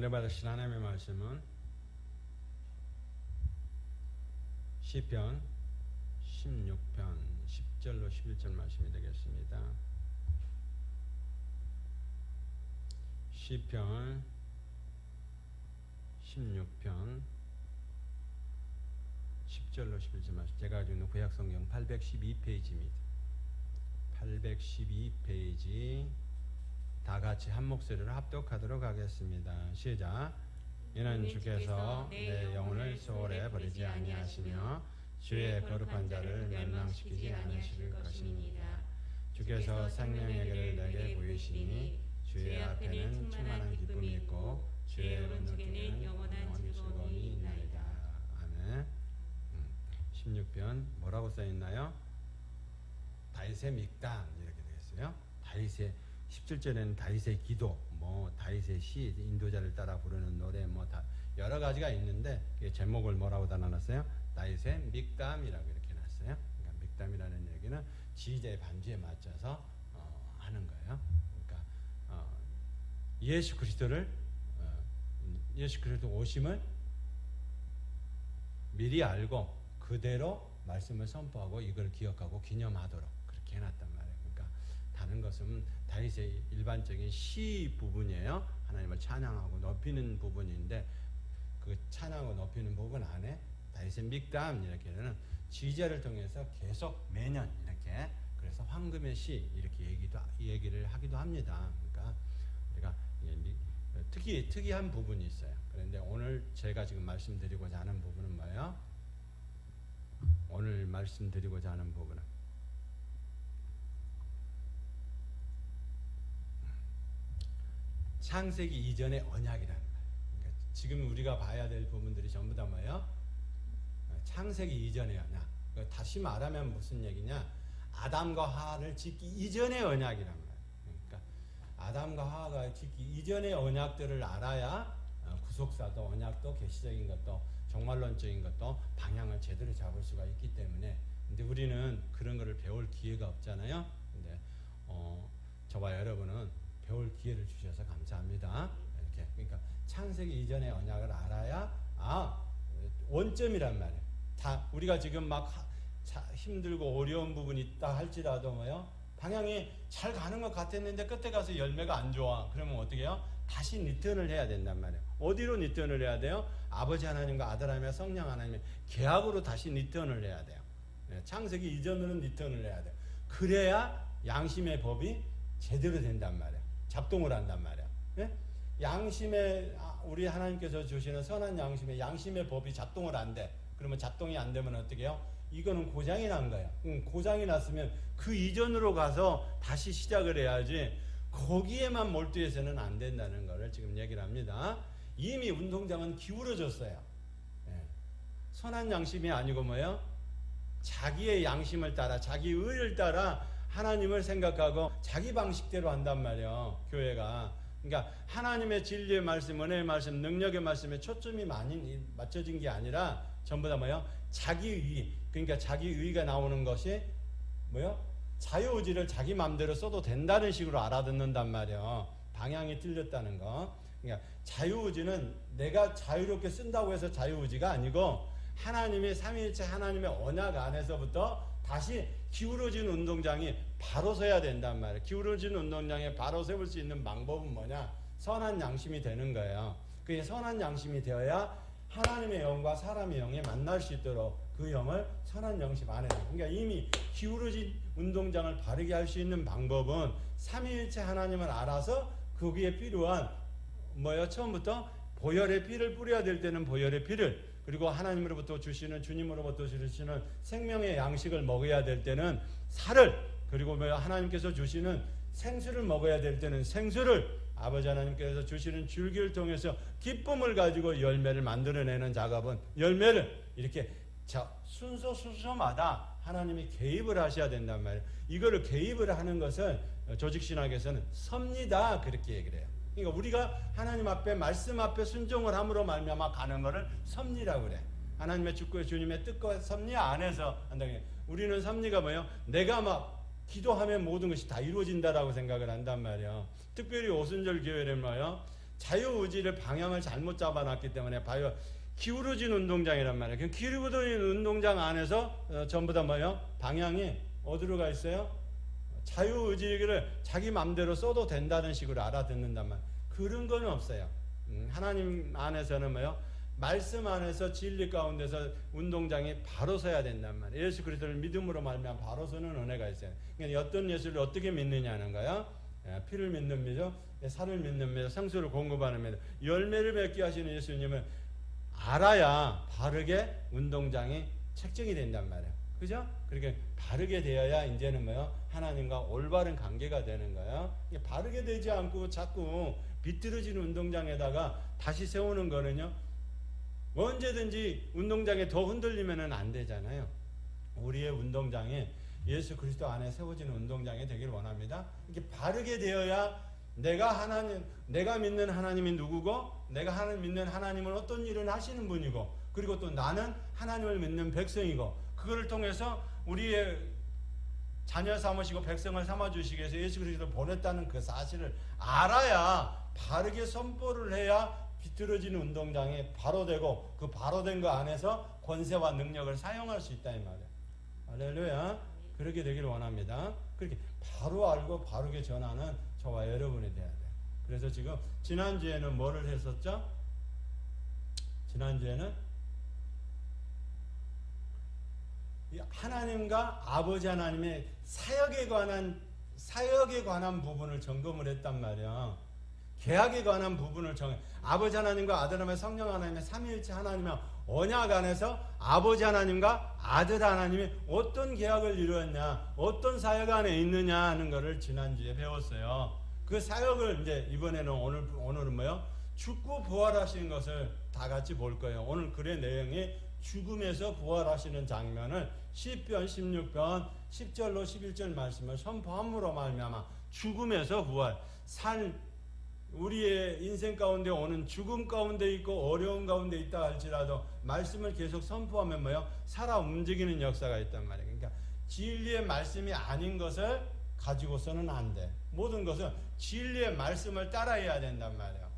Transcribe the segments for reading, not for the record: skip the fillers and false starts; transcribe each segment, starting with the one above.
오늘 은혜 받으신 하나님의 말씀은 시편 16편 10절로 11절 말씀이 되겠습니다. 시편 16편 10절로 11절 말씀, 제가 가지고 있는 구약성경 812페이지입니다. 812페이지 다 같이 한 목소리로 합독하도록 하겠습니다. 시작. 이는 주께서 내 영혼을 소홀히 버리지 아니하시며 주의 거룩한 자를 멸망시키지 않으실 것입니다. 주께서 생명의 길을 내게 보이시니 주의 앞에는 충만한 기쁨이 있고 주의 오른쪽에는 영원한 즐거움이 있나이다. 아멘. 16편 뭐라고 써있나요? 다윗의 믹담 이렇게 되겠어요. 다윗의 17절에는 다윗의 기도, 다윗의 시, 인도자를 따라 부르는 노래, 다 여러 가지가 있는데 제목을 뭐라고 달아놨어요? 다윗의 믹담이라고 이렇게 놨어요. 그러니까 믹담이라는 얘기는 지휘자의 반주에 맞춰서 하는 거예요. 그러니까 예수 그리스도 오심을 미리 알고 그대로 말씀을 선포하고 이걸 기억하고 기념하도록 그렇게 해놨단 말이에요. 그러니까 다른 것은 다윗의 일반적인 시 부분이에요. 하나님을 찬양하고 높이는 부분인데 그 찬양하고 높이는 부분 안에 다윗의 믹담 이렇게는 지휘자를 통해서 계속 매년 이렇게 그래서 황금의 시 이렇게 얘기를 하기도 합니다. 그러니까 우리가 특이한 부분이 있어요. 그런데 오늘 제가 지금 말씀드리고자 하는 부분은 뭐예요? 오늘 말씀드리고자 하는 부분은 창세기 이전의 언약이라는 거예요. 그러니까 지금 우리가 봐야 될 부분들이 전부 다 뭐예요? 창세기 이전의 언약. 다시 말하면 무슨 얘기냐? 아담과 하와를 짓기 이전의 언약이란 말이에요. 그러니까 아담과 하와가 짓기 이전의 언약들을 알아야 구속사도 언약도 계시적인 것도 종말론적인 것도 방향을 제대로 잡을 수가 있기 때문에 근데 우리는 그런 거를 배울 기회가 없잖아요. 근데 저와 여러분은 배울 기회를 주셔서 감사합니다. 이렇게 그러니까 창세기 이전의 언약을 알아야 원점이란 말이에요. 다 우리가 지금 막 힘들고 어려운 부분이 있다 할지라도 방향이 잘 가는 것 같았는데 끝에 가서 열매가 안 좋아. 그러면 어떻게 해요? 다시 리턴을 해야 된단 말이에요. 어디로 리턴을 해야 돼요? 아버지 하나님과 아들 하나님과 성령 하나님의 계약으로 다시 리턴을 해야 돼요. 창세기 이전으로는 리턴을 해야 돼요. 그래야 양심의 법이 제대로 된단 말이에요. 작동을 한단 말이에요. 양심의 우리 하나님께서 주시는 선한 양심의 법이 작동을 안 돼. 그러면 작동이 안 되면 어떻게 해요? 이거는 고장이 난 거예요. 고장이 났으면 그 이전으로 가서 다시 시작을 해야지 거기에만 몰두해서는 안 된다는 것을 지금 얘기를 합니다. 이미 운동장은 기울어졌어요. 선한 양심이 아니고 뭐예요? 자기의 양심을 따라 자기 의를 따라 하나님을 생각하고 자기 방식대로 한단 말이에요. 교회가. 그러니까 하나님의 진리의 말씀, 은혜의 말씀, 능력의 말씀에 초점이 많이 맞춰진 게 아니라 전부 다 뭐예요? 자기의. 그러니까 자기의가 나오는 것이 뭐예요? 자유의지를 자기 마음대로 써도 된다는 식으로 알아듣는단 말이에요. 방향이 틀렸다는 거. 그러니까 자유의지는 내가 자유롭게 쓴다고 해서 자유의지가 아니고 하나님의 삼위일체 하나님의 언약 안에서부터 다시 기울어진 운동장이 바로 서야 된단 말이에요. 기울어진 운동장에 바로 세울 수 있는 방법은 뭐냐? 선한 양심이 되는 거예요. 그게 선한 양심이 되어야 하나님의 영과 사람의 영이 만날 수 있도록 그 영을 선한 양심 안에. 그러니까 이미 기울어진 운동장을 바르게 할 수 있는 방법은 삼위일체 하나님을 알아서 거기에 필요한 처음부터 보혈의 피를 뿌려야 될 때는 보혈의 피를, 그리고 하나님으로부터 주시는 주님으로부터 주시는 생명의 양식을 먹어야 될 때는 살을, 그리고 하나님께서 주시는 생수를 먹어야 될 때는 생수를, 아버지 하나님께서 주시는 줄기를 통해서 기쁨을 가지고 열매를 만들어내는 작업은 열매를 이렇게 순서마다 하나님이 개입을 하셔야 된단 말이에요. 이거를 개입을 하는 것은 조직신학에서는 섭리다 그렇게 얘기를 해요. 그러니까 우리가 하나님 앞에 말씀 앞에 순종을 함으로 말미암아 가는 것을 섭리라고 그래. 하나님의 주권의 주님의 뜻과 섭리 안에서 한다는 게, 우리는 섭리가 뭐예요? 내가 막 기도하면 모든 것이 다 이루어진다라고 생각을 한단 말이에요. 특별히 오순절 교회는 뭐예요? 자유의지를 방향을 잘못 잡아놨기 때문에 봐요. 기울어진 운동장이란 말이에요. 그 기울어진 운동장 안에서 전부 다 뭐예요? 방향이 어디로 가 있어요? 자유의지를 자기 마음대로 써도 된다는 식으로 알아듣는단 말이에요. 그런 건 없어요. 하나님 안에서는 뭐예요? 말씀 안에서 진리 가운데서 운동장이 바로 서야 된단 말이에요. 예수 그리스도를 믿음으로 말미암아 바로 서는 은혜가 있어요. 그러니까 어떤 예수를 어떻게 믿느냐는 거예요. 피를 믿는 믿음, 살을 믿는 믿음, 생수를 공급하는 믿음, 열매를 맺게 하시는 예수님을 알아야 바르게 운동장이 책정이 된단 말이에요. 그죠? 그렇게 바르게 되어야 이제는 뭐요? 하나님과 올바른 관계가 되는 거예요. 바르게 되지 않고 자꾸 비뚤어진 운동장에다가 다시 세우는 거는요, 언제든지 운동장에 더 흔들리면은 안 되잖아요. 우리의 운동장이 예수 그리스도 안에 세워지는 운동장이 되길 원합니다. 이렇게 바르게 되어야 내가 믿는 하나님이 누구고, 내가 믿는 하나님은 어떤 일을 하시는 분이고, 그리고 또 나는 하나님을 믿는 백성이고, 그거를 통해서 우리의 자녀 삼으시고 백성을 삼아주시기 위해서 예수 그리스도를 보냈다는 그 사실을 알아야 바르게 선포를 해야 비틀어지는 운동장이 바로 되고, 그 바로 된 거 안에서 권세와 능력을 사용할 수 있다 이 말이에요. 할렐루야. 그렇게 되기를 원합니다. 그렇게 바로 알고 바르게 전하는 저와 여러분이 돼야 돼요. 그래서 지금 지난주에는 뭐를 했었죠? 지난주에는 하나님과 아버지 하나님의 사역에 관한 부분을 점검을 했단 말이야. 계약에 관한 부분을 아버지 하나님과 아들 하나님의 성령 하나님의 삼위일체 하나님의 언약 안에서 아버지 하나님과 아들 하나님이 어떤 계약을 이루었냐, 어떤 사역 안에 있느냐 하는 것을 지난주에 배웠어요. 그 사역을 이제 이번에는 오늘은 뭐요? 죽고 부활하시는 것을 다 같이 볼 거예요. 오늘 글의 내용이 죽음에서 부활하시는 장면을 시편 16편 10절로 11절 말씀을 선포함으로 말미암아 죽음에서 부활, 우리의 인생 가운데 오는 죽음 가운데 있고 어려움 가운데 있다 할지라도 말씀을 계속 선포하면 뭐요? 살아 움직이는 역사가 있단 말이에요. 그러니까 진리의 말씀이 아닌 것을 가지고서는 안 돼. 모든 것은 진리의 말씀을 따라해야 된단 말이에요.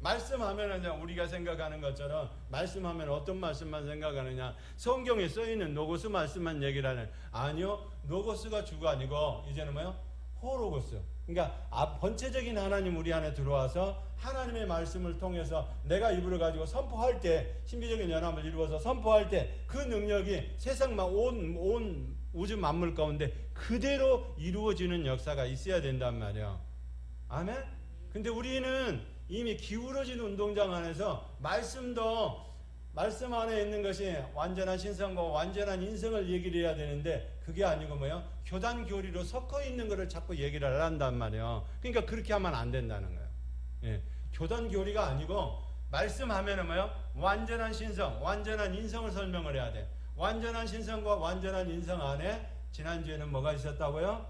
말씀하면 우리가 생각하는 것처럼 말씀하면 어떤 말씀만 생각하느냐, 성경에 써있는 로고스 말씀만 얘기를 하는, 아니요, 로고스가 주가 아니고 이제는 뭐요? 호로고스. 그러니까 본체적인 하나님 우리 안에 들어와서 하나님의 말씀을 통해서 내가 입으로 가지고 선포할 때, 신비적인 연합을 이루어서 선포할 때 그 능력이 세상 온 우주 만물 가운데 그대로 이루어지는 역사가 있어야 된단 말이에요. 아멘? 근데 우리는 이미 기울어진 운동장 안에서 말씀 안에 있는 것이 완전한 신성과 완전한 인성을 얘기를 해야 되는데, 그게 아니고 뭐요? 교단 교리로 섞어 있는 것을 자꾸 얘기를 한단 말이에요. 그러니까 그렇게 하면 안 된다는 거예요. 예. 교단 교리가 아니고 말씀하면은 뭐요? 완전한 신성, 완전한 인성을 설명을 해야 돼. 완전한 신성과 완전한 인성 안에 지난주에는 뭐가 있었다고요?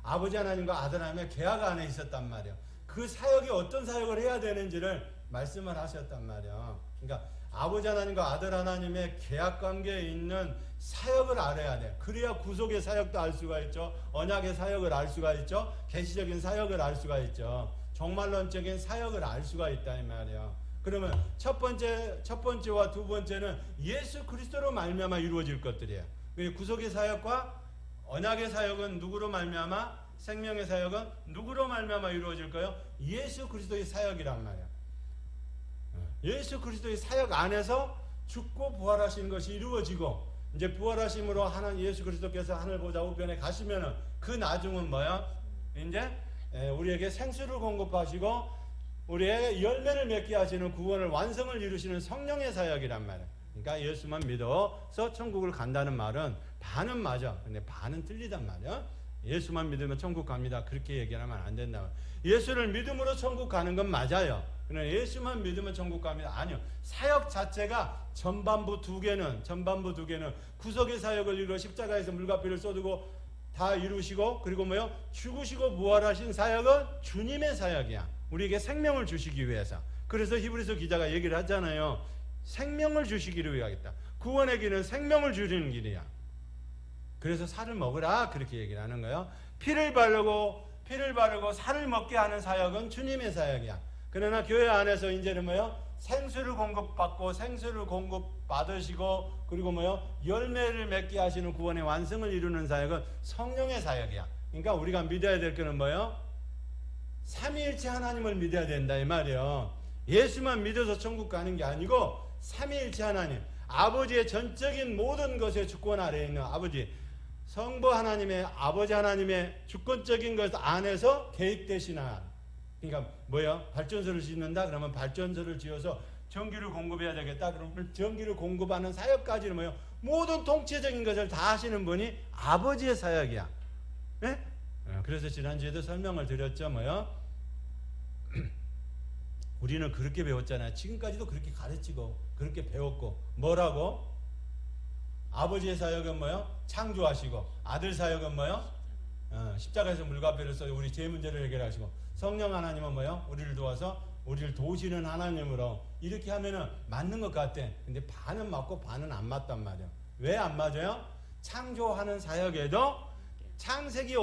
아버지 하나님과 아들 하나님의 계약 안에 있었단 말이에요. 그 사역이 어떤 사역을 해야 되는지를 말씀을 하셨단 말이에요. 그러니까 아버지 하나님과 아들 하나님의 계약 관계에 있는 사역을 알아야 돼. 그래야 구속의 사역도 알 수가 있죠. 언약의 사역을 알 수가 있죠. 계시적인 사역을 알 수가 있죠. 종말론적인 사역을 알 수가 있다 이 말이에요. 그러면 첫 번째와 두 번째는 예수 그리스도로 말미암아 이루어질 것들이에요. 구속의 사역과 언약의 사역은 누구로 말미암아, 생명의 사역은 누구로 말미암아 이루어질까요? 예수 그리스도의 사역이란 말이에요. 예수 그리스도의 사역 안에서 죽고 부활하신 것이 이루어지고, 이제 부활하심으로 하나님 예수 그리스도께서 하늘 보좌 우편에 가시면은 그 나중은 뭐야? 이제 우리에게 생수를 공급하시고 우리의 열매를 맺게 하시는 구원을 완성을 이루시는 성령의 사역이란 말이에요. 그러니까 예수만 믿어서 천국을 간다는 말은 반은 맞아. 근데 반은 틀리단 말이야. 예수만 믿으면 천국 갑니다. 그렇게 얘기하면 안 된다. 예수를 믿음으로 천국 가는 건 맞아요. 그러나 예수만 믿으면 천국 갑니다. 아니요. 사역 자체가 전반부 두 개는 구속의 사역을 이루어 십자가에서 물과 피를 쏟고 다 이루시고, 그리고 뭐요? 죽으시고 부활하신 사역은 주님의 사역이야. 우리에게 생명을 주시기 위해서. 그래서 히브리서 기자가 얘기를 하잖아요. 생명을 주시기를 위하겠다. 구원의 길은 생명을 주시는 길이야. 그래서 살을 먹으라 그렇게 얘기를 하는 거예요. 피를 바르고 살을 먹게 하는 사역은 주님의 사역이야. 그러나 교회 안에서 이제는 뭐요? 생수를 공급받고 생수를 공급받으시고 그리고 뭐요? 열매를 맺게 하시는 구원의 완성을 이루는 사역은 성령의 사역이야. 그러니까 우리가 믿어야 될 거는 뭐요? 삼위일체 하나님을 믿어야 된다 이 말이요. 예수만 믿어서 천국 가는 게 아니고 삼위일체 하나님, 아버지의 전적인 모든 것의 주권 아래에 있는 아버지, 성부 하나님의 아버지 하나님의 주권적인 것 안에서 계획되신 하나님. 그러니까 뭐야? 발전소를 짓는다 그러면 발전소를 지어서 전기를 공급해야 되겠다 그러면 전기를 공급하는 사역까지는 뭐요? 모든 통치적인 것을 다 하시는 분이 아버지의 사역이야. 네? 그래서 지난주에도 설명을 드렸죠. 뭐요? 우리는 그렇게 배웠잖아요. 지금까지도 그렇게 가르치고 그렇게 배웠고 뭐라고? 아버지의 사역은 뭐요? 창조하시고 아들 사역은 뭐요? 십자가에서 물과배를 써 우리 죄 문제를 해결하시고 성령 하나님은 뭐요? 우리를 도와서 우리를 도우시는 하나님으로 이렇게 하면은 맞는 것 같대. 근데 반은 맞고 반은 안 맞단 말이야. 왜 안 맞아요? 창조하는 사역에도 창세기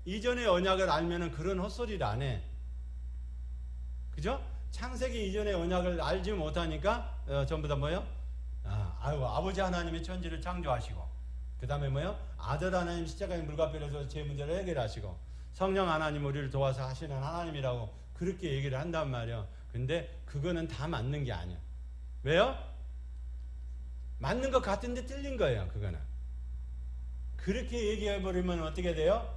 이전의 언약을 알면은 그런 헛소리를 안 해. 그죠? 창세기 이전의 언약을 알지 못하니까 전부 다 뭐요? 아버지 하나님이 천지를 창조하시고 그 다음에 뭐요? 아들 하나님 십자가의 물과배에서 제 문제를 해결하시고 성령 하나님 우리를 도와서 하시는 하나님이라고 그렇게 얘기를 한단 말이야. 근데 그거는 다 맞는 게 아니야. 왜요? 맞는 것 같은데 틀린 거예요. 그거는. 그렇게 얘기해버리면 어떻게 돼요?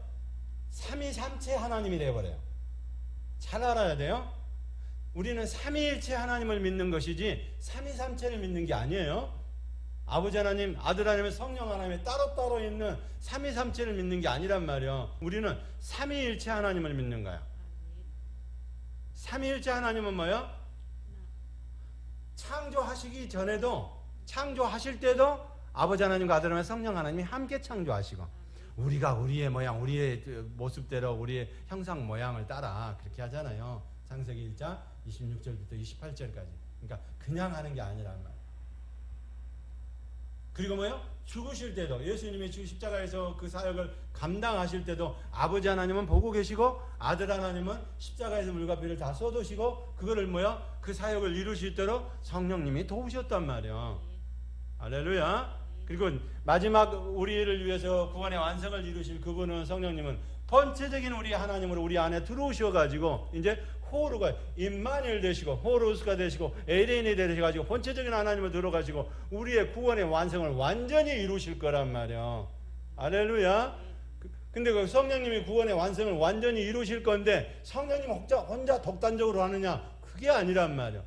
삼위삼체 하나님이 돼버려요. 잘 알아야 돼요. 우리는 삼위일체 하나님을 믿는 것이지 삼위삼체를 믿는 게 아니에요. 아버지 하나님, 아들 하나님, 성령 하나님이 따로따로 있는 삼위삼체를 믿는 게 아니란 말이에요. 우리는 삼위일체 하나님을 믿는 거야. 삼위일체 하나님은 뭐예요? 창조하시기 전에도 창조하실 때도 아버지 하나님과 아들 하나님, 성령 하나님이 함께 창조하시고 우리가 우리의 모양, 우리의 모습대로 우리의 형상 모양을 따라 그렇게 하잖아요. 창세기 1장 26절부터 28절까지. 그러니까 그냥 하는 게 아니란 말이에요. 그리고 뭐요? 죽으실 때도 예수님이 십자가에서 그 사역을 감당하실 때도 아버지 하나님은 보고 계시고 아들 하나님은 십자가에서 물과 피를 다 쏟으시고 그거를 뭐요? 그 사역을 이룰 수 있도록 성령님이 도우셨단 말이에요. 할렐루야. 그리고 마지막 우리를 위해서 구원의 완성을 이루실 그분은 성령님은 본체적인 우리 하나님으로 우리 안에 들어오셔가지고 이제 호루가 임마누엘 되시고 호루스가 되시고 에레인이 되셔가지고 본체적인 하나님을 들어가시고 우리의 구원의 완성을 완전히 이루실 거란 말이야. 할렐루야. 근데 그 성령님이 구원의 완성을 완전히 이루실 건데 성령님 혼자 독단적으로 하느냐? 그게 아니란 말이야.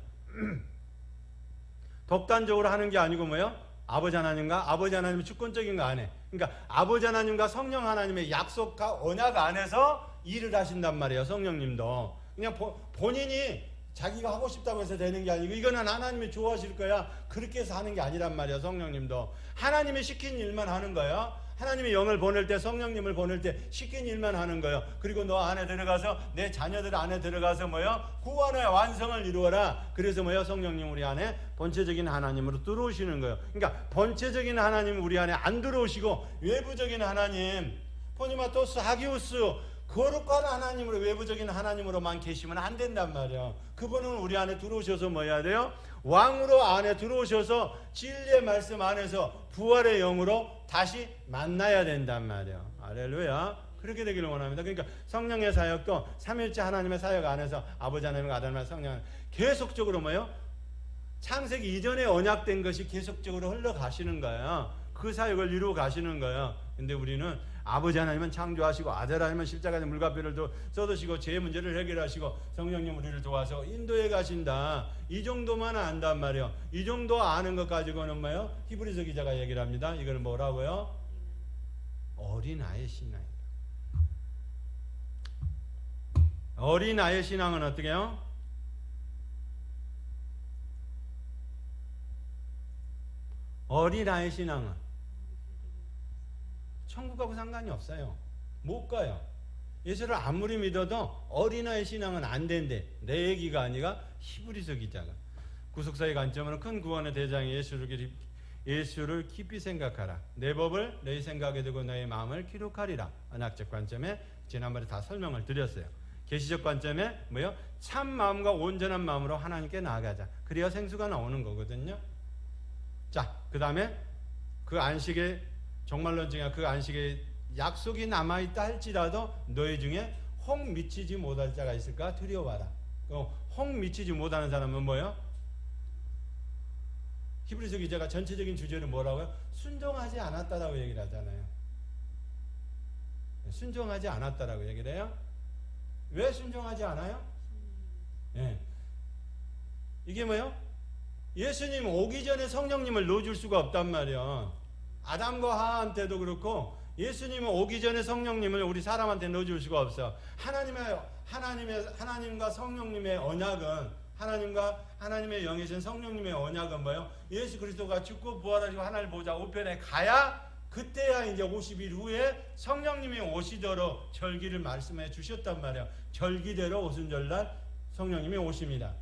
독단적으로 하는 게 아니고 뭐요? 아버지 하나님과 아버지 하나님의 주권적인 거 안에, 그러니까 아버지 하나님과 성령 하나님의 약속과 언약 안에서 일을 하신단 말이에요. 성령님도 그냥 본인이 자기가 하고 싶다고 해서 되는 게 아니고 이거는 하나님이 좋아하실 거야 그렇게 해서 하는 게 아니란 말이야. 성령님도 하나님이 시킨 일만 하는 거예요. 하나님이 영을 보낼 때 성령님을 보낼 때 시킨 일만 하는 거예요. 그리고 너 안에 들어가서 내 자녀들 안에 들어가서 뭐요? 구원의 완성을 이루어라. 그래서 뭐요? 성령님 우리 안에 본체적인 하나님으로 들어오시는 거예요. 그러니까 본체적인 하나님 우리 안에 안 들어오시고 외부적인 하나님 포니마토스 하기우스 거룩한 하나님으로 외부적인 하나님으로만 계시면 안 된단 말이에요. 그분은 우리 안에 들어오셔서 뭐 해야 돼요? 왕으로 안에 들어오셔서 진리의 말씀 안에서 부활의 영으로 다시 만나야 된단 말이에요. 할렐루야. 그렇게 되기를 원합니다. 그러니까 성령의 사역도 삼일째 하나님의 사역 안에서 아버지 하나님과 아들 하나님 성령 계속적으로 뭐예요? 창세기 이전에 언약된 것이 계속적으로 흘러가시는 거예요. 그 사역을 이루어 가시는 거예요. 근데 우리는 아버지 하나님은 창조하시고 아들 하나님은 십자가에 물과 피를 쏟으시고 죄의 문제를 해결하시고 성령님 우리를 도와서 인도해 가신다. 이 정도만 안단 말이에요. 이 정도 아는 것 가지고는 뭐예요? 히브리서 기자가 얘기를 합니다. 이걸 뭐라고요? 어린아이의 신앙이다. 어린아이의 신앙은 어떻게 해요? 어린아이의 신앙은 천국하고 상관이 없어요. 못 가요. 예수를 아무리 믿어도 어린아이 신앙은 안 된대. 내 얘기가 아니라 히브리서 기자가. 구속사의 관점으로 큰 구원의 대장 예수를 깊이 생각하라. 내 법을 내 생각에 두고 너의 마음을 기록하리라. 언약적 관점에 지난번에 다 설명을 드렸어요. 계시적 관점에 뭐요? 참 마음과 온전한 마음으로 하나님께 나아가자. 그래야 생수가 나오는 거거든요. 자, 그 다음에 그 안식에 정말로 그 안식에 약속이 남아있다 할지라도 너희 중에 혹 미치지 못할 자가 있을까 두려워하라. 혹 미치지 못하는 사람은 뭐예요? 히브리서 기자가 전체적인 주제는 뭐라고요? 순종하지 않았다라고 얘기를 하잖아요. 순종하지 않았다라고 얘기를 해요. 왜 순종하지 않아요? 예. 이게 뭐예요? 예수님 오기 전에 성령님을 넣어줄 수가 없단 말이야. 아담과 하와한테도 그렇고 예수님은 오기 전에 성령님을 우리 사람한테 넣어줄 수가 없어. 하나님과 성령님의 언약은 하나님의 영이신 성령님의 언약은 뭐예요? 예수 그리스도가 죽고 부활하시고 하나님 보좌 우편에 가야 그때야 이제 50일 후에 성령님이 오시도록 절기를 말씀해 주셨단 말이에요. 절기대로 오순절날 성령님이 오십니다.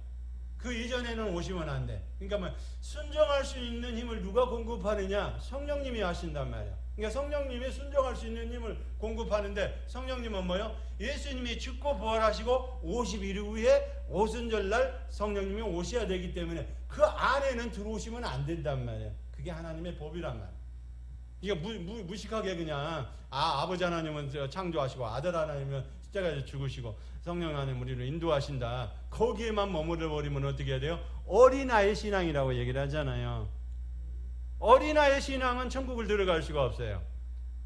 그 이전에는 오시면 안 돼. 그러니까 뭐 순종할 수 있는 힘을 누가 공급하느냐? 성령님이 하신단 말이야. 그러니까 성령님이 순종할 수 있는 힘을 공급하는데 성령님은 뭐요? 예수님이 죽고 부활하시고 50일 후에 오순절날 성령님이 오셔야 되기 때문에 그 안에는 들어오시면 안 된단 말이야. 그게 하나님의 법이란 말이야. 이게 무식하게 그냥 아버지 하나님은 창조하시고 아들 하나님은 십자가에서 죽으시고 성령 하나님 우리를 인도하신다. 거기에만 머무르 버리면 어떻게 해야 돼요? 어린아이 신앙이라고 얘기를 하잖아요. 어린아이 신앙은 천국을 들어갈 수가 없어요.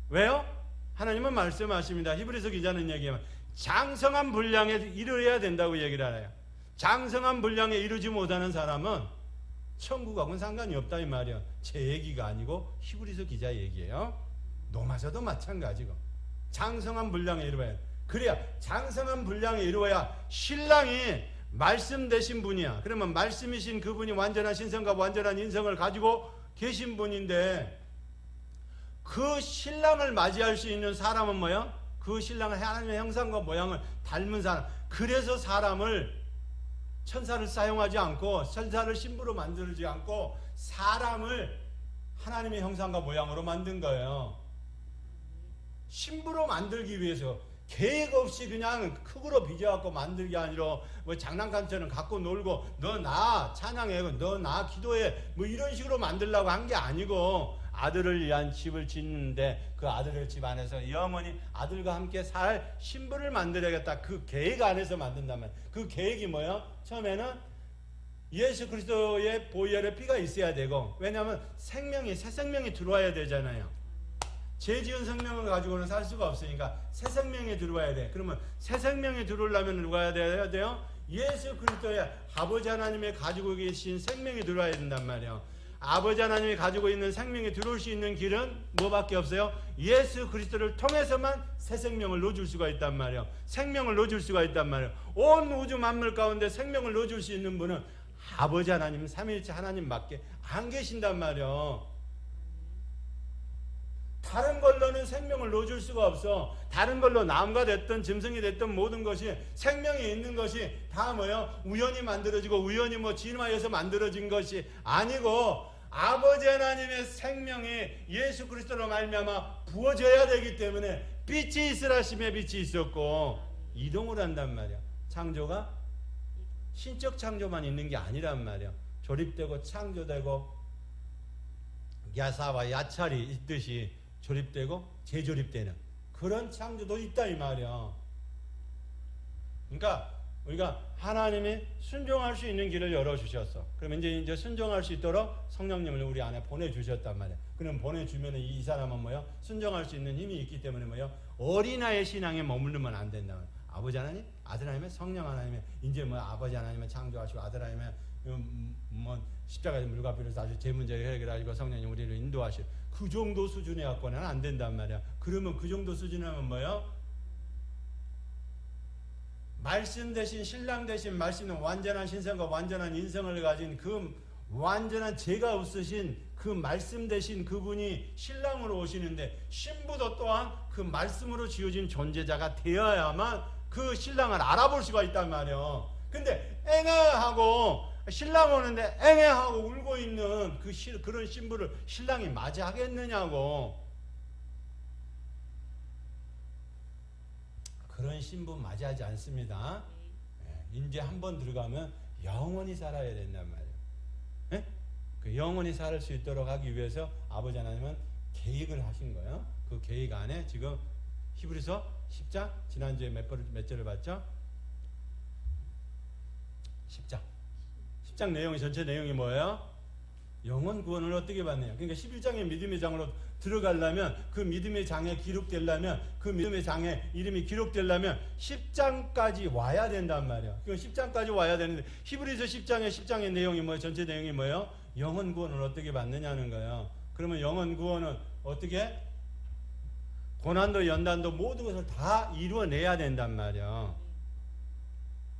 왜요? 하나님은 말씀하십니다. 히브리서 기자는 얘기하면 장성한 분량에 이르러야 된다고 얘기를 해요. 장성한 분량에 이르지 못하는 사람은 천국하고는 상관이 없다 이 말이야. 제 얘기가 아니고 히브리서 기자 얘기예요. 로마서도 마찬가지고 장성한 분량에 이르러야 돼. 그래야 장성한 분량에 이루어야 신랑이 말씀 되신 분이야. 그러면 말씀이신 그분이 완전한 신성과 완전한 인성을 가지고 계신 분인데 그 신랑을 맞이할 수 있는 사람은 뭐야? 그 신랑을 하나님의 형상과 모양을 닮은 사람. 그래서 사람을 천사를 사용하지 않고 천사를 신부로 만들지 않고 사람을 하나님의 형상과 모양으로 만든 거예요. 신부로 만들기 위해서 계획 없이 그냥 흙으로 빚어갖고 만들기 아니라 뭐 장난감처럼 갖고 놀고 너 나 찬양해 너 나 기도해 뭐 이런 식으로 만들려고 한 게 아니고 아들을 위한 집을 짓는데 그 아들의 집 안에서 영원히 아들과 함께 살 신부를 만들어야겠다. 그 계획 안에서 만든단 말이야. 그 계획이 뭐야? 처음에는 예수 그리스도의 보혈의 피가 있어야 되고 왜냐하면 생명이 새 생명이 들어와야 되잖아요. 죄 지은 생명을 가지고는 살 수가 없으니까 새 생명에 들어와야 돼. 그러면 새 생명에 들어오려면 누가 해야 돼요? 예수 그리스도의 아버지 하나님이 가지고 계신 생명이 들어와야 된단 말이에요. 아버지 하나님이 가지고 있는 생명이 들어올 수 있는 길은 뭐밖에 없어요? 예수 그리스도를 통해서만 새 생명을 넣어줄 수가 있단 말이에요. 생명을 넣어줄 수가 있단 말이에요. 온 우주 만물 가운데 생명을 넣어줄 수 있는 분은 아버지 하나님, 삼위일체 하나님밖에 안 계신단 말이에요. 다른 걸로는 생명을 넣어줄 수가 없어. 다른 걸로 나무가 됐든 짐승이 됐든 모든 것이 생명이 있는 것이 다 뭐예요? 우연히 만들어지고 우연히 뭐 진화해서 만들어진 것이 아니고 아버지 하나님의 생명이 예수 그리스도로 말미암아 부어져야 되기 때문에 빛이 있으라 하심에 빛이 있었고 이동을 한단 말이야. 창조가 신적 창조만 있는 게 아니란 말이야. 조립되고 창조되고 야사와 야찰이 있듯이 조립되고 재조립되는 그런 창조도 있다 이 말이야. 그러니까 우리가 하나님이 순종할 수 있는 길을 열어주셨어. 그러면 이제 순종할 수 있도록 성령님을 우리 안에 보내주셨단 말이야. 그럼 보내주면 이 사람은 뭐야? 순종할 수 있는 힘이 있기 때문에 뭐야? 어린아이의 신앙에 머무르면 안 된다. 아버지 하나님, 아들 하나님의 성령 하나님의 이제 뭐 아버지 하나님의 창조하시고 아들 하나님의 뭐 십자가에서 물과 피를 사실 제 문제를 해결하시고 성령님 우리를 인도하시고 그 정도 수준에 갖고는 안 된단 말이야. 그러면 그 정도 수준이면 뭐예요? 말씀 대신 신랑 대신 말씀은 완전한 신성과 완전한 인성을 가진 그 완전한 죄가 없으신 그 말씀 대신 그분이 신랑으로 오시는데 신부도 또한 그 말씀으로 지어진 존재자가 되어야만 그 신랑을 알아볼 수가 있단 말이에요. 근데 앵애하고 신랑 오는데 앵애하고 울고 있는 그런 신부를 신랑이 맞이하겠느냐고. 그런 신분 맞이하지 않습니다. 이제 한번 들어가면 영원히 살아야 된단 말이에요. 예? 그 영원히 살 수 있도록 하기 위해서 아버지 하나님은 계획을 하신 거예요. 그 계획 안에 지금 히브리서 10장 지난주에 몇 절을 봤죠? 10장 내용이 전체 내용이 뭐예요? 영원 구원을 어떻게 받느냐. 그러니까 11장의 믿음의 장으로 들어가려면 그 믿음의 장에 기록되려면 그 믿음의 장에 이름이 기록되려면 10장까지 와야 된단 말이야. 그 10장까지 와야 되는데 히브리서 10장의 내용이 뭐예요? 전체 내용이 뭐예요? 영원 구원을 어떻게 받느냐는 거예요. 그러면 영원 구원은 어떻게? 고난도 연단도 모든 것을 다 이루어내야 된단 말이야.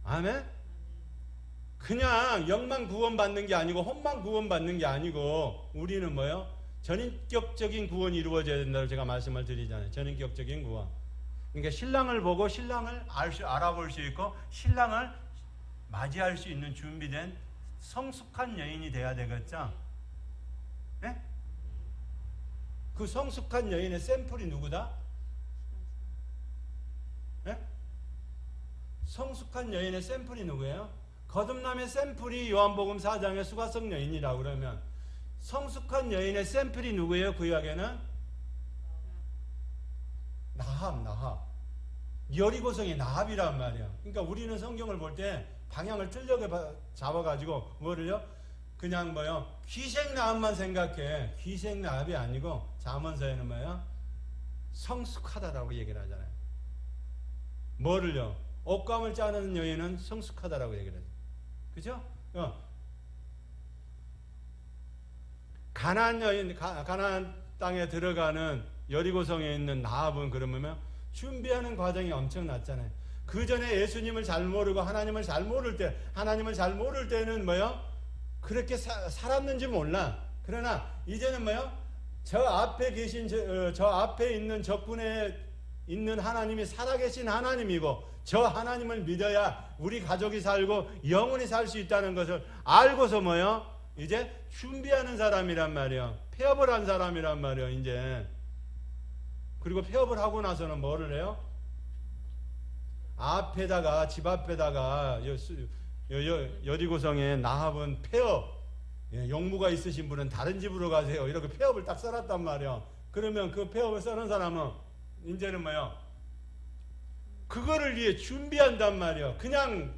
아멘? 그냥 영만 구원받는 게 아니고 헛만 구원받는 게 아니고 우리는 뭐예요? 전인격적인 구원이 이루어져야 된다고 제가 말씀을 드리잖아요. 전인격적인 구원. 그러니까 신랑을 보고 신랑을 알아볼 수 있고 신랑을 맞이할 수 있는 준비된 성숙한 여인이 돼야 되겠죠? 네? 그 성숙한 여인의 샘플이 누구다? 네? 성숙한 여인의 샘플이 누구예요? 거듭남의 샘플이 요한복음 4장의 수가성 여인이라고 그러면 성숙한 여인의 샘플이 누구예요? 구약에는 나합 여리고성의 나합이란 말이야. 그러니까 우리는 성경을 볼 때 방향을 틀려게 잡아가지고 뭐를요? 그냥 뭐요? 귀생나합만 생각해. 귀생나합이 아니고 잠언서에는 뭐예요? 성숙하다라고 얘기를 하잖아요. 뭐를요? 옷감을 짜는 여인은 성숙하다라고 얘기를 하죠. 그죠? 가나안 땅에 들어가는 여리고성에 있는 나합은 그러면 준비하는 과정이 엄청났잖아요. 그 전에 예수님을 잘 모르고 하나님을 잘 모를 때는 뭐요? 그렇게 살았는지 몰라. 그러나 이제는 뭐요? 저 앞에 계신 저 앞에 있는 적군에 있는 하나님이 살아계신 하나님이고 저 하나님을 믿어야 우리 가족이 살고 영원히 살 수 있다는 것을 알고서 뭐요? 이제 준비하는 사람이란 말이에요. 폐업을 한 사람이란 말이에요. 이제 그리고 폐업을 하고 나서는 뭐를 해요? 앞에다가 집 앞에다가 여리고성에 나합은 폐업, 용무가 있으신 분은 다른 집으로 가세요. 이렇게 폐업을 딱 써놨단 말이에요. 그러면 그 폐업을 써놓은 사람은 이제는 뭐요? 그거를 위해 준비한단 말이에요. 그냥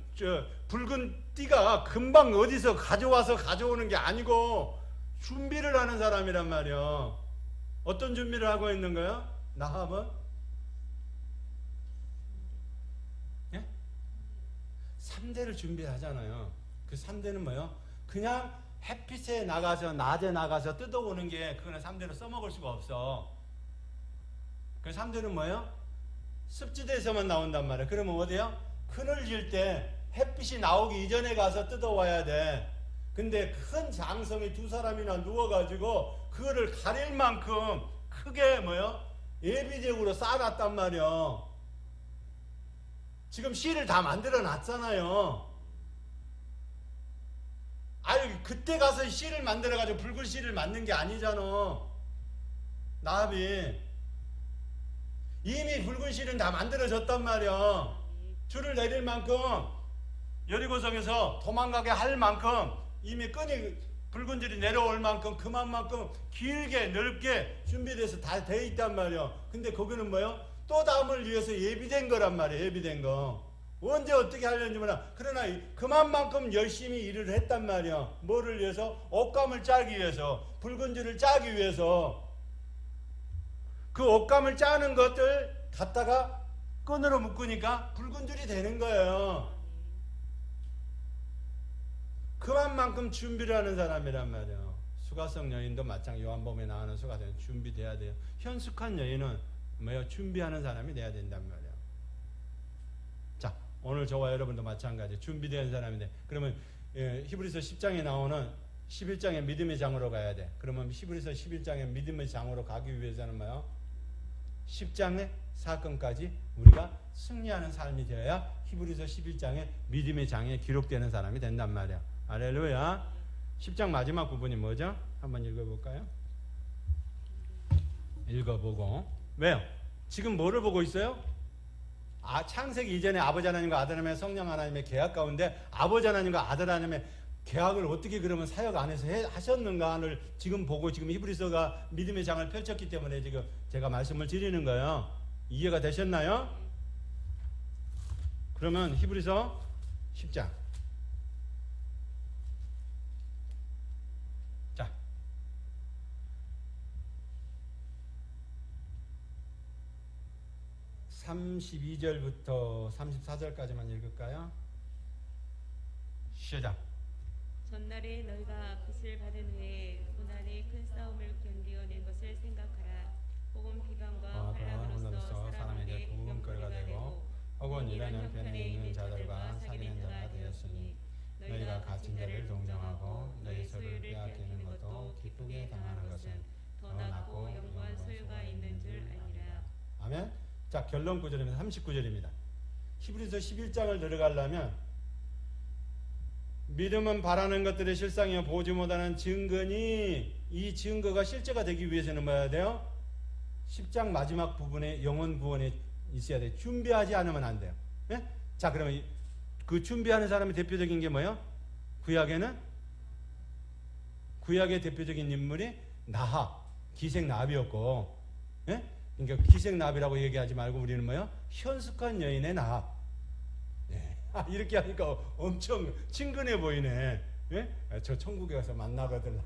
붉은 띠가 금방 어디서 가져와서 가져오는 게 아니고 준비를 하는 사람이란 말이에요. 어떤 준비를 하고 있는 거예요? 나합은 3대를 준비하잖아요. 그 3대는 뭐예요? 그냥 햇빛에 나가서 낮에 나가서 뜯어오는 게 그거는 3대로 써먹을 수가 없어. 그 3대는 뭐예요? 습지대에서만 나온단 말이에요. 그러면 어디요? 그늘질 때 햇빛이 나오기 이전에 가서 뜯어와야 돼. 근데 큰 장성이 두 사람이나 누워가지고 그거를 가릴 만큼 크게 뭐요? 예비적으로 쌓아놨단 말이에요. 지금 씨를 다 만들어 놨잖아요. 아유, 그때 가서 씨를 만들어가지고 붉은 씨를 만든 게 아니잖아. 나합이 이미 붉은 씨는 다 만들어졌단 말이야. 줄을 내릴 만큼 여리고성에서 도망가게 할 만큼 이미 끈이 붉은 줄이 내려올 만큼 그만큼 길게 넓게 준비돼서 다 돼 있단 말이야. 근데 거기는 뭐요? 또 다음을 위해서 예비된 거란 말이야. 예비된 거. 언제 어떻게 하려는지 몰라. 그러나 그만큼 열심히 일을 했단 말이야. 뭐를 위해서? 옷감을 짜기 위해서, 붉은 줄을 짜기 위해서. 그 옷감을 짜는 것들 갖다가 끈으로 묶으니까 붉은 줄이 되는 거예요. 그만큼 준비를 하는 사람이란 말이에요. 수가성 여인도 마찬가지. 요한복음에 나오는 수가성 준비돼야 돼요. 현숙한 여인은 뭐예요? 준비하는 사람이 돼야 된단 말이에요. 자, 오늘 저와 여러분도 마찬가지. 준비된 사람인데, 그러면 히브리서 10장에 나오는 11장의 믿음의 장으로 가야 돼. 그러면 히브리서 11장의 믿음의 장으로 가기 위해서는 뭐예요? 10장의 사건까지 우리가 승리하는 삶이 되어야 히브리서 11장의 믿음의 장에 기록되는 사람이 된단 말이야. 할렐루야. 10장 마지막 부분이 뭐죠? 한번 읽어볼까요? 읽어보고. 왜요? 지금 뭐를 보고 있어요? 창세기 이전에 아버지 하나님과 아들 하나님의 성령 하나님의 계약 가운데 아버지 하나님과 아들 하나님의 계약을 어떻게 그러면 사역 안에서 하셨는가를 지금 보고 지금 히브리서가 믿음의 장을 펼쳤기 때문에 지금 제가 말씀을 드리는 거예요. 이해가 되셨나요? 그러면 히브리서 10장. 자. 32절부터 34절까지만 읽을까요? 시작. 전날에 너희가 빚을 받은 후에 고난의 큰 싸움을 견디어낸 것을 생각하라. 혹은 비방과 환락으로서 사람에게 구금거리가 되고 혹은 이런 형편에 있는 자들과 사귀는 자가 되었으니 너희가 갇힌 자를 동정하고 너희 소유를 빼앗기는 것도 기쁘게 당하는 것은 더 낫고 영원한 소유가 있는 줄 아니라. 아멘. 자, 결론 구절입니다. 39절입니다. 히브리서 11장을 들어가려면 믿음은 바라는 것들의 실상이요 보지 못하는 증거니, 이 증거가 실제가 되기 위해서는 뭐 해야 돼요? 10장 마지막 부분에 영혼 구원에 있어야 돼요. 준비하지 않으면 안 돼요. 네? 자, 그러면 그 준비하는 사람의 대표적인 게 뭐예요? 구약의 대표적인 인물이 나합, 기생나합이었고, 네? 그러니까 기생나합이라고 얘기하지 말고 우리는 뭐예요? 현숙한 여인의 나합. 네. 이렇게 하니까 엄청 친근해 보이네. 네? 저 천국에 가서 만나거든.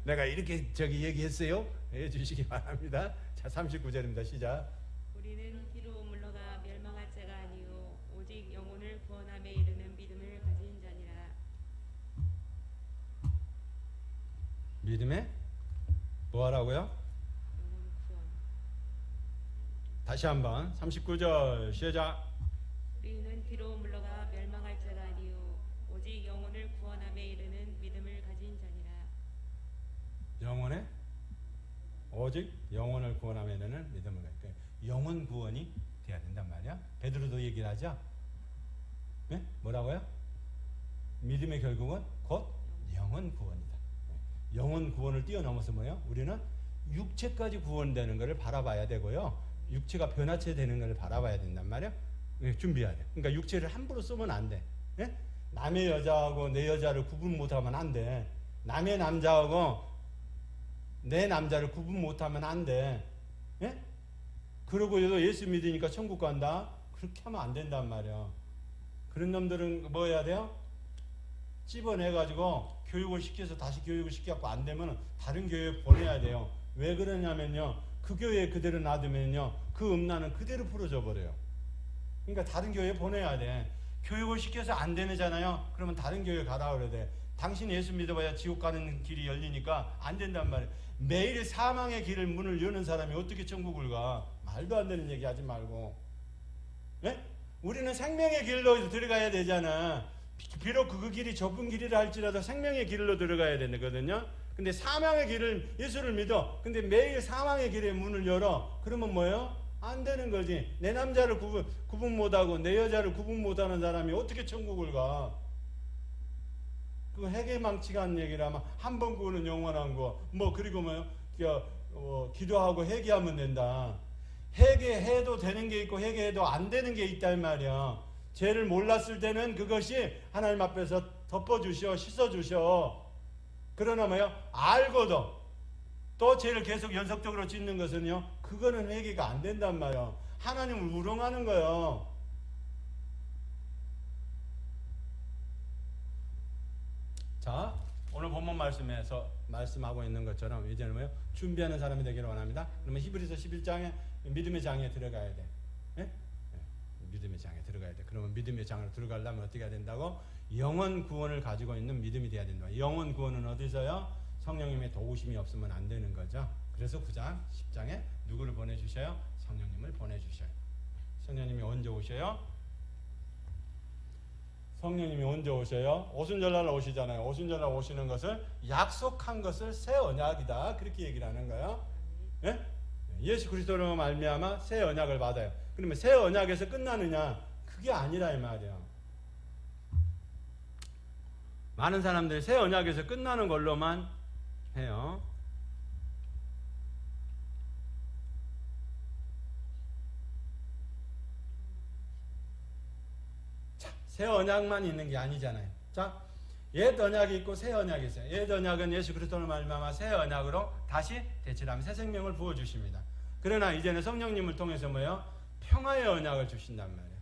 내가 이렇게 얘기했어요? 해주시기 바랍니다. 자, 39절입니다. 시작. 우리는 피로 물러가 멸망할 자가 아니요 오직 영혼을 구원함에 이르는 믿음을 가진 자니라. 믿음에 뭐 하라고요? 영혼 구원. 다시 한번 39절 시작. 우리는 피로 물러가 멸망할 자가 아니요 오직 영혼을 구원함에 이르는 믿음을 가진 자니라. 영혼에 오직 영혼을 구원함에 이르는 믿음을 가진. 영혼 구원이 돼야 된단 말이야. 베드로도 얘기를 하죠. 네? 뭐라고요? 믿음의 결국은 곧 영혼 구원이다. 영혼 구원을 뛰어넘어서 뭐예요? 우리는 육체까지 구원되는 것을 바라봐야 되고요. 육체가 변화체 되는 것을 바라봐야 된단 말이야. 준비해야 돼. 그러니까 육체를 함부로 쓰면 안 돼. 예? 남의 여자하고 내 여자를 구분 못하면 안 돼. 남의 남자하고 내 남자를 구분 못하면 안 돼. 예? 그러고 예수 믿으니까 천국 간다? 그렇게 하면 안 된단 말이야. 그런 놈들은 뭐 해야 돼요? 찝어내가지고 교육을 시켜서 다시 교육을 시켜갖고 안 되면 다른 교회에 보내야 돼요. 왜 그러냐면요, 그 교회에 그대로 놔두면요 그 음란은 그대로 풀어져 버려요. 그러니까 다른 교회에 보내야 돼. 교육을 시켜서 안 되잖아요. 그러면 다른 교회 가라 그래야 돼. 당신 예수 믿어봐야 지옥 가는 길이 열리니까 안 된단 말이에요. 매일 사망의 길을 문을 여는 사람이 어떻게 천국을 가? 말도 안 되는 얘기 하지 말고. 네? 우리는 생명의 길로 들어가야 되잖아. 비록 그 길이 좁은 길이라 할지라도 생명의 길로 들어가야 되거든요. 근데 사망의 길을, 예수를 믿어. 근데 매일 사망의 길의 문을 열어. 그러면 뭐예요? 안 되는 거지. 내 남자를 구분 못하고 내 여자를 구분 못하는 사람이 어떻게 천국을 가? 그 회개망치가 한 얘기라면 한 번 구원은 영원한 거. 뭐 그리고 뭐요? 기도하고 회개하면 된다. 회개해도 되는 게 있고 회개해도 안 되는 게 있단 말이야. 죄를 몰랐을 때는 그것이 하나님 앞에서 덮어주셔, 씻어주셔. 그러나 뭐요? 알고도 또 죄를 계속 연속적으로 짓는 것은요, 그거는 회개가 안 된단 말이야. 하나님을 우롱하는 거예요. 자, 오늘 본문 말씀에서 말씀하고 있는 것처럼 이제는 뭐요? 준비하는 사람이 되기를 원합니다. 그러면 히브리서 11장에 믿음의 장에 들어가야 돼. 예? 믿음의 장에 들어가야 돼. 그러면 믿음의 장으로 들어가려면 어떻게 해야 된다고? 영원 구원을 가지고 있는 믿음이 돼야 된다. 영원 구원은 어디서요? 성령님의 도우심이 없으면 안 되는 거죠. 그래서 9장, 10장에 누구를 보내주셔요? 성령님을 보내주셔요. 성령님이 언제 오셔요? 성령님이 언제 오셔요? 오순절날 오시잖아요. 오순절날 오시는 것을 약속한 것을 새 언약이다. 그렇게 얘기를 하는 거예요. 예? 예수 그리스도로 말미암아 새 언약을 받아요. 그러면 새 언약에서 끝나느냐? 그게 아니라 이 말이야. 많은 사람들이 새 언약에서 끝나는 걸로만 해요. 새 언약만 있는 게 아니잖아요. 자, 옛 언약이 있고 새 언약이 있어요. 옛 언약은 예수 그리스도를 말미암아 새 언약으로 다시 대체하면 새 생명을 부어 주십니다. 그러나 이제는 성령님을 통해서 뭐예요? 평화의 언약을 주신단 말이에요.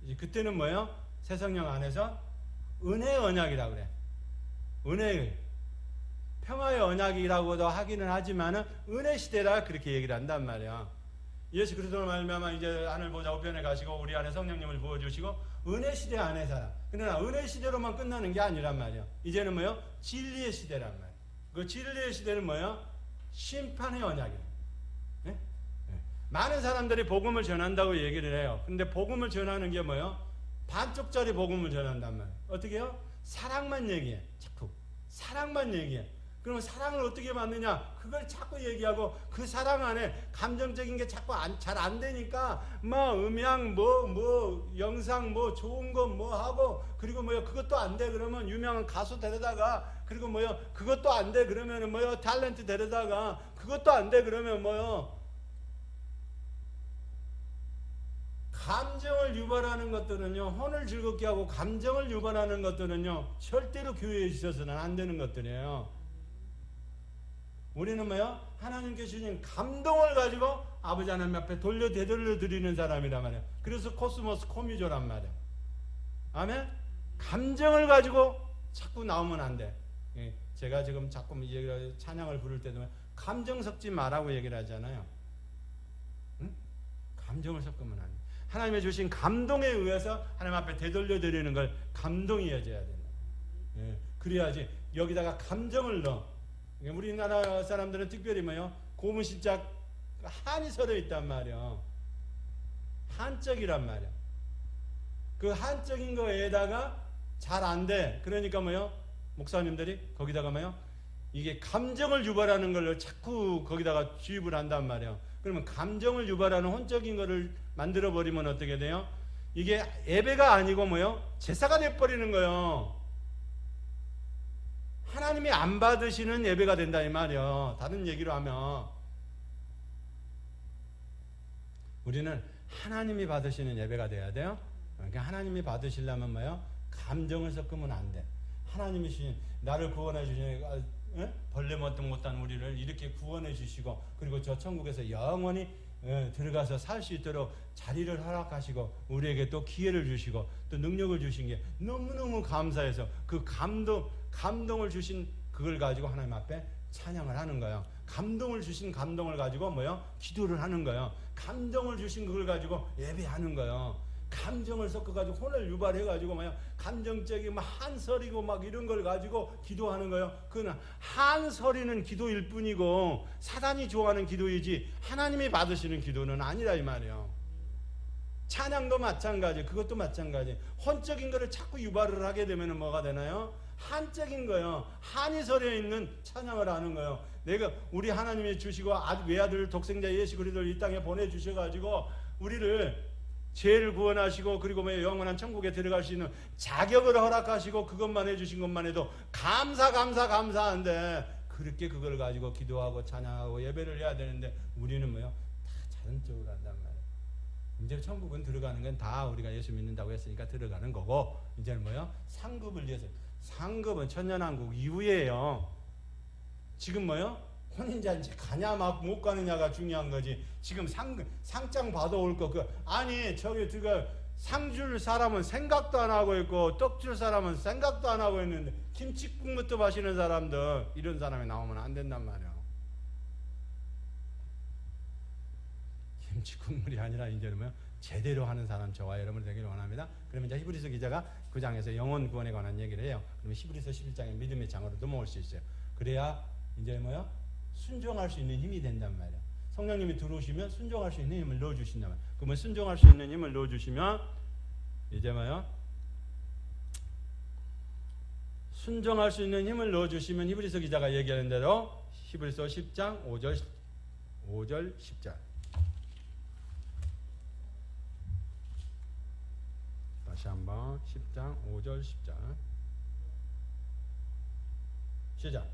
이제 그때는 뭐예요? 새 성령 안에서 은혜의 언약이라고 그래. 은혜의 평화의 언약이라고도 하기는 하지만은 은혜 시대라 그렇게 얘기를 한단 말이야. 예수 그리스도를 말미암아 이제 하늘 보좌 우편에 가시고 우리 안에 성령님을 부어 주시고 은혜 시대 안에 살아. 그러나 은혜 시대로만 끝나는 게 아니란 말이야. 이제는 뭐요? 진리의 시대란 말이야. 그 진리의 시대는 뭐요? 심판의 언약이야. 네? 네. 많은 사람들이 복음을 전한다고 얘기를 해요. 근데 복음을 전하는 게 뭐요? 반쪽짜리 복음을 전한단 말이야. 어떻게 해요? 사랑만 얘기해. 자꾸 사랑만 얘기해. 그러면 사랑을 어떻게 받느냐? 그걸 자꾸 얘기하고 그 사랑 안에 감정적인 게 자꾸 잘 안 되니까 뭐 음향 뭐 영상 뭐 좋은 거 뭐 하고 그리고 뭐요 그것도 안 돼 그러면 유명한 가수 데려다가 그리고 뭐요 그것도 안 돼 그러면은 뭐요 탤런트 데려다가 그것도 안 돼 그러면 뭐요 감정을 유발하는 것들은요 혼을 즐겁게 하고 감정을 유발하는 것들은요 절대로 교회에 있어서는 안 되는 것들이에요. 우리는 뭐요? 하나님께 주신 감동을 가지고 아버지 하나님 앞에 되돌려 드리는 사람이란 말이에요. 그래서 코스모스 코미조란 말이에요. 아멘? 감정을 가지고 자꾸 나오면 안 돼. 제가 지금 자꾸 찬양을 부를 때도 감정 섞지 마라고 얘기를 하잖아요. 응? 감정을 섞으면 안 돼. 하나님의 주신 감동에 의해서 하나님 앞에 되돌려 드리는 걸 감동이어져야 된다. 그래야지 여기다가 감정을 넣어. 우리나라 사람들은 특별히 뭐요? 고문신짝 한이 서려 있단 말이야. 한적이란 말이야. 그 한적인 거에다가 잘 안 돼. 그러니까 뭐요? 목사님들이 거기다가 뭐요? 이게 감정을 유발하는 걸 자꾸 거기다가 주입을 한단 말이야. 그러면 감정을 유발하는 혼적인 거를 만들어 버리면 어떻게 돼요? 이게 예배가 아니고 뭐요? 제사가 돼 버리는 거예요. 하나님이 안 받으시는 예배가 된다 이 말이야. 다른 얘기로 하면 우리는 하나님이 받으시는 예배가 돼야 돼요. 그러니까 하나님이 받으시려면 뭐예요? 감정을 섞으면 안 돼. 하나님이 주신 나를 구원해 주신 벌레 못한 우리를 이렇게 구원해 주시고 그리고 저 천국에서 영원히 들어가서 살 수 있도록 자리를 허락하시고 우리에게 또 기회를 주시고 또 능력을 주신 게 너무너무 감사해서 그 감동을 주신 그걸 가지고 하나님 앞에 찬양을 하는 거예요. 감동을 주신 감동을 가지고 뭐요? 기도를 하는 거예요. 감동을 주신 그걸 가지고 예배하는 거예요. 감정을 섞어가지고 혼을 유발해가지고 뭐요? 감정적인 막 한설이고 막 이런 걸 가지고 기도하는 거예요. 그건 한설이는 기도일 뿐이고 사단이 좋아하는 기도이지 하나님이 받으시는 기도는 아니라 이 말이에요. 찬양도 마찬가지, 그것도 마찬가지. 혼적인 거를 자꾸 유발을 하게 되면 뭐가 되나요? 한적인 거예요. 한이 서려 있는 찬양을 하는 거예요. 내가 우리 하나님이 주시고 외아들 독생자 예수 그리스도를 이 땅에 보내주셔가지고 우리를 죄를 구원하시고 그리고 뭐 영원한 천국에 들어갈 수 있는 자격을 허락하시고 그것만 해주신 것만 해도 감사한데 그렇게 그걸 가지고 기도하고 찬양하고 예배를 해야 되는데 우리는 뭐요? 다 자연적으로 한단 말이에요. 이제 천국은 들어가는 건 다 우리가 예수 믿는다고 했으니까 들어가는 거고 이제는 뭐요? 상급을 위해서 상급은 천년왕국 이후에요. 지금 뭐요? 혼인잔치 가냐 막 못 가느냐가 중요한 거지. 지금 상장 받아올 거 아니 저기 들어가 상 줄 사람은 생각도 안 하고 있고 떡 줄 사람은 생각도 안 하고 있는데 김치국부터 마시는 사람들 이런 사람이 나오면 안 된단 말이야. 김치국물이 아니라 이제는 뭐요? 제대로 하는 사람 저와 여러분이 되기를 원합니다. 그러면 이제 히브리서 기자가 그 장에서 영혼 구원에 관한 얘기를 해요. 그러면 히브리서 11장에 믿음의 장으로 넘어올 수 있어요. 그래야 이제 뭐요? 순종할 수 있는 힘이 된단 말이야. 성령님이 들어오시면 순종할 수 있는 힘을 넣어주신단 말이야. 그러면 순종할 수 있는 힘을 넣어주시면 이제 뭐요? 순종할 수 있는 힘을 넣어주시면 히브리서 기자가 얘기하는 대로 히브리서 10장 5절 10절 다시 한번 10장 5절 10절 시작.